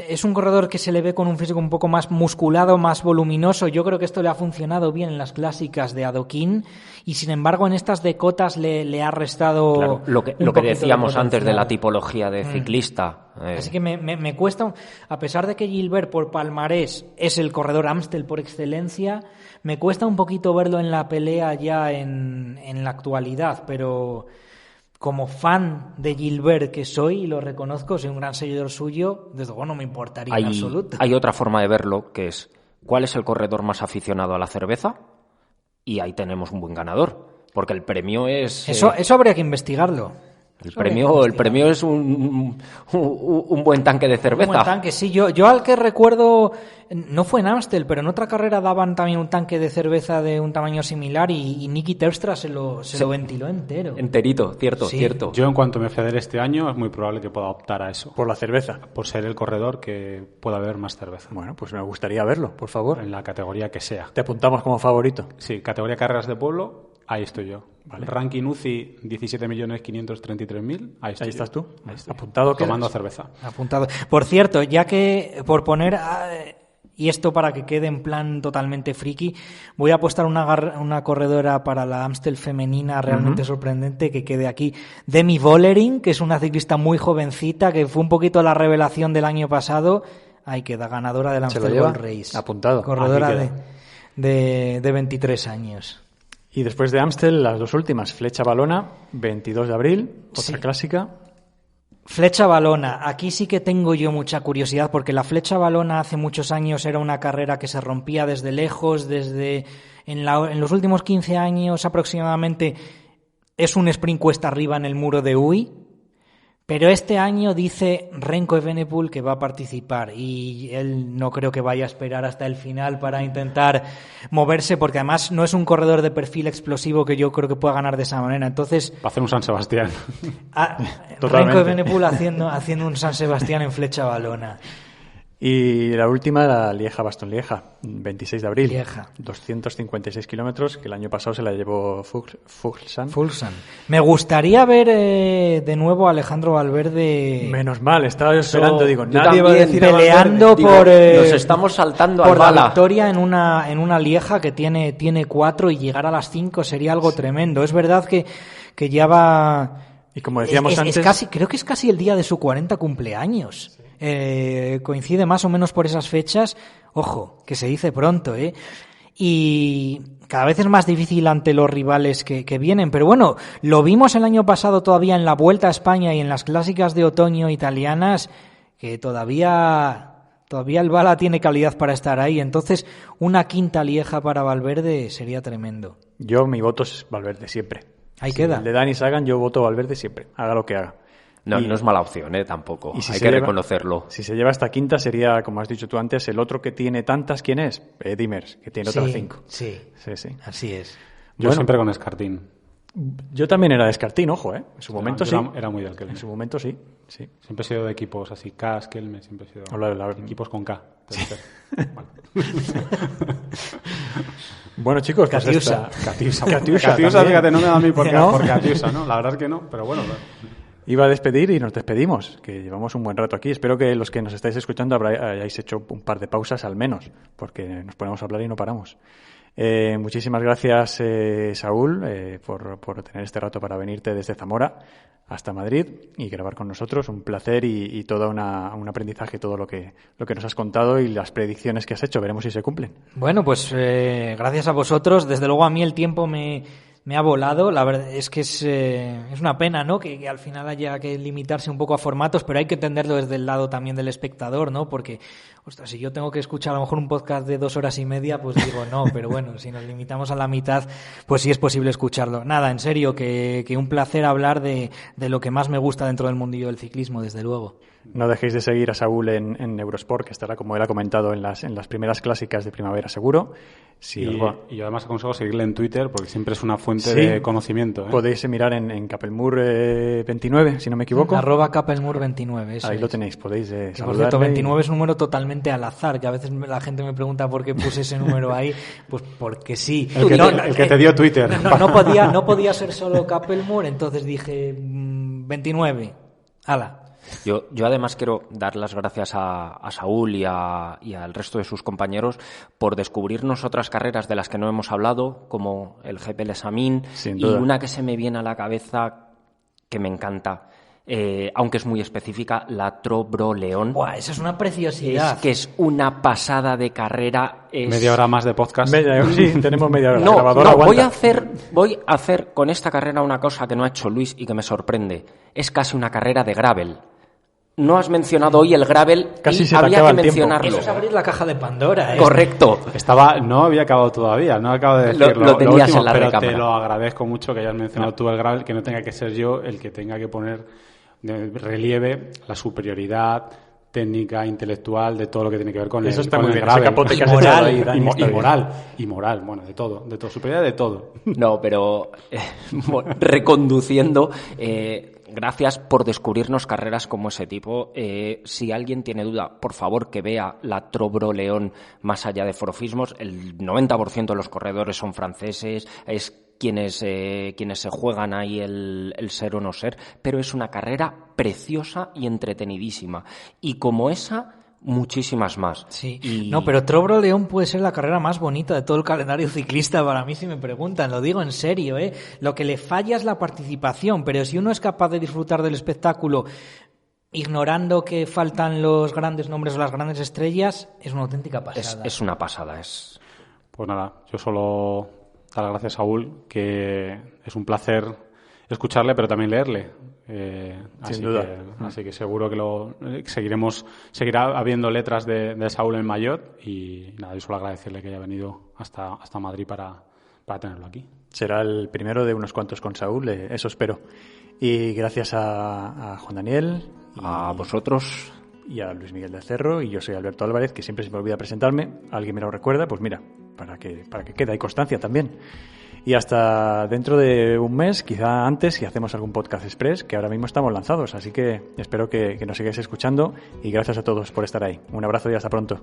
es un corredor que se le ve con un físico un poco más musculado, más voluminoso. Yo creo que esto le ha funcionado bien en las clásicas de Adoquín y, sin embargo, en estas de cotas le ha restado... Claro, lo que decíamos antes de la tipología de ciclista. Así que me cuesta, a pesar de que Gilbert por palmarés es el corredor Amstel por excelencia, me cuesta un poquito verlo en la pelea ya en la actualidad, pero... Como fan de Gilbert que soy, y lo reconozco, soy un gran seguidor suyo, desde luego no me importaría en absoluto. Hay otra forma de verlo, que es ¿cuál es el corredor más aficionado a la cerveza? Y ahí tenemos un buen ganador, porque el premio es... Eso habría que investigarlo. El premio es un buen tanque de cerveza. Un buen tanque, sí. Yo al que recuerdo, no fue en Amstel, pero en otra carrera daban también un tanque de cerveza de un tamaño similar y Niki Terpstra se lo ventiló entero. Enterito, cierto, sí. Cierto. Yo, en cuanto me federe este año, es muy probable que pueda optar a eso. ¿Por la cerveza? Por ser el corredor que pueda beber más cerveza. Bueno, pues me gustaría verlo, por favor. En la categoría que sea. ¿Te apuntamos como favorito? Sí, categoría carreras de pueblo, ahí estoy yo. Vale. Ranking UCI 17.533.000. Ahí estás tú. Ahí estoy. Apuntado. Tomando cerveza. Apuntado. Por cierto, ya que por poner y esto para que quede en plan totalmente friki, voy a apostar una corredora para la Amstel femenina realmente sorprendente que quede aquí. Demi Vollering, que es una ciclista muy jovencita, que fue un poquito la revelación del año pasado. Ahí queda, ganadora del Amstel Gold Race. Apuntado. Corredora de 23 años. Y después de Amstel, las 2 últimas. Flecha Valona, 22 de abril, otra clásica. Flecha Valona. Aquí sí que tengo yo mucha curiosidad, porque la Flecha Valona hace muchos años era una carrera que se rompía desde lejos, en los últimos 15 años aproximadamente es un sprint cuesta arriba en el muro de Uy. Pero este año dice Remco Evenepoel que va a participar y él no creo que vaya a esperar hasta el final para intentar moverse, porque además no es un corredor de perfil explosivo que yo creo que pueda ganar de esa manera. Entonces va a hacer un San Sebastián. Remco Evenepoel haciendo un San Sebastián en Flecha Valona. Y la última, la Lieja-Bastogne-Lieja, 26 de abril. Lieja. 256 kilómetros, que el año pasado se la llevó Fuglsang. Me gustaría ver de nuevo a Alejandro Valverde. Menos mal, estaba yo esperando, nadie va a decir peleando por... nos estamos saltando por la victoria en una Lieja que tiene 4 y llegar a las 5 sería algo tremendo. Es verdad que ya va... Y como decíamos antes... creo que es casi el día de su 40 cumpleaños. Sí. Coincide más o menos por esas fechas. Ojo, que se dice pronto, y cada vez es más difícil ante los rivales que vienen. Pero bueno, lo vimos el año pasado todavía en la Vuelta a España y en las clásicas de otoño italianas, que todavía el Bala tiene calidad para estar ahí. Entonces, una quinta Lieja para Valverde sería tremendo. Mi voto es Valverde siempre. Ahí queda. El de Dani Sagan, yo voto Valverde siempre, haga lo que haga. No es mala opción, tampoco. Y si hay que reconocerlo. Si se lleva esta quinta sería, como has dicho tú antes, el otro que tiene tantas, ¿quién es? Edimers, que tiene otras 5. Sí, así es. Yo siempre con Escardín. Yo también era de Escartín, ojo, En su momento sí. Era muy del Kelme. En su momento sí. Siempre he sido de equipos así, K, Kelme, siempre he sido equipos con K. Vale. Bueno, chicos, Catiusa. Catiusa, fíjate, no me da a mí por Catiusa, ¿no? La verdad es que no, pero bueno. Iba a despedir y nos despedimos, que llevamos un buen rato aquí. Espero que los que nos estáis escuchando hayáis hecho un par de pausas al menos, porque nos ponemos a hablar y no paramos. Muchísimas gracias, Saúl, por tener este rato para venirte desde Zamora hasta Madrid y grabar con nosotros. Un placer y todo un aprendizaje, todo lo que nos has contado y las predicciones que has hecho. Veremos si se cumplen. Bueno, pues gracias a vosotros. Desde luego a mí el tiempo me ha volado. La verdad es que es una pena, ¿no? Que al final haya que limitarse un poco a formatos, pero hay que entenderlo desde el lado también del espectador, ¿no? Porque, ostras, si yo tengo que escuchar a lo mejor un podcast de 2 horas y media, pues digo no, pero bueno, si nos limitamos a la mitad, pues sí es posible escucharlo. Nada, en serio, que un placer hablar de lo que más me gusta dentro del mundillo del ciclismo, desde luego. No dejéis de seguir a Saúl en Eurosport, que estará, como él ha comentado, en las primeras clásicas de primavera, seguro. Sí, y yo además aconsejo seguirle en Twitter, porque siempre es una fuente de conocimiento. Podéis mirar en Capelmur 29, si no me equivoco. @Capelmur 29. Ahí lo tenéis, podéis saludarle. Por cierto, 29 es un número totalmente al azar, que a veces la gente me pregunta por qué puse ese número ahí. Pues porque sí. El que te dio Twitter. No podía ser solo Capelmur, entonces dije 29. ¡Hala! Yo además quiero dar las gracias a Saúl y al resto de sus compañeros por descubrirnos otras carreras de las que no hemos hablado, como el GP Les Amin, y una que se me viene a la cabeza que me encanta, aunque es muy específica, la Tro-Bro-León. ¡Buah! Esa es una preciosidad. Es una pasada de carrera. Media hora más de podcast. Sí, tenemos media hora. No, voy a hacer con esta carrera una cosa que no ha hecho Luis y que me sorprende. Es casi una carrera de gravel. No has mencionado hoy el gravel, casi y había que mencionarlo. Eso es abrir la caja de Pandora. Correcto. No había acabado todavía, no acabo de decirlo. Lo tenías último, en la pero recámara. te lo agradezco mucho que hayas mencionado tú el gravel, que no tenga que ser yo el que tenga que poner de relieve la superioridad técnica, intelectual, de todo lo que tiene que ver con eso el, está con muy el bien. gravel. Ese capote que has echado ahí, Dani, y moral, bueno, de todo, superioridad de todo. No, pero reconduciendo, gracias por descubrirnos carreras como ese tipo. Si alguien tiene duda, por favor que vea la Tro-Bro-León más allá de forofismos. El 90% de los corredores son franceses, es quienes se juegan ahí el ser o no ser, pero es una carrera preciosa y entretenidísima. Y como esa, muchísimas más. Sí. No, pero Tro-Bro-León puede ser la carrera más bonita de todo el calendario ciclista para mí, si me preguntan. Lo digo en serio, ¿eh? Lo que le falla es la participación, pero si uno es capaz de disfrutar del espectáculo ignorando que faltan los grandes nombres o las grandes estrellas, es una auténtica pasada. Es una pasada. Pues nada, yo solo dar las gracias a Saúl, que es un placer escucharle, pero también leerle. Sin duda. Así que seguro que seguirá habiendo letras de Saúl en Maillot, y nada, yo solo agradecerle que haya venido hasta Madrid para tenerlo aquí. Será el primero de unos cuantos con Saúl, eso espero. Y gracias a Juan Daniel. A vosotros. Y a Luis Miguel del Cerro, y yo soy Alberto Álvarez, que siempre se me olvida presentarme. ¿Alguien me lo recuerda? Pues mira, para que quede ahí constancia también. Y hasta dentro de un mes, quizá antes, si hacemos algún podcast express, que ahora mismo estamos lanzados. Así que espero que nos sigáis escuchando, y gracias a todos por estar ahí. Un abrazo y hasta pronto.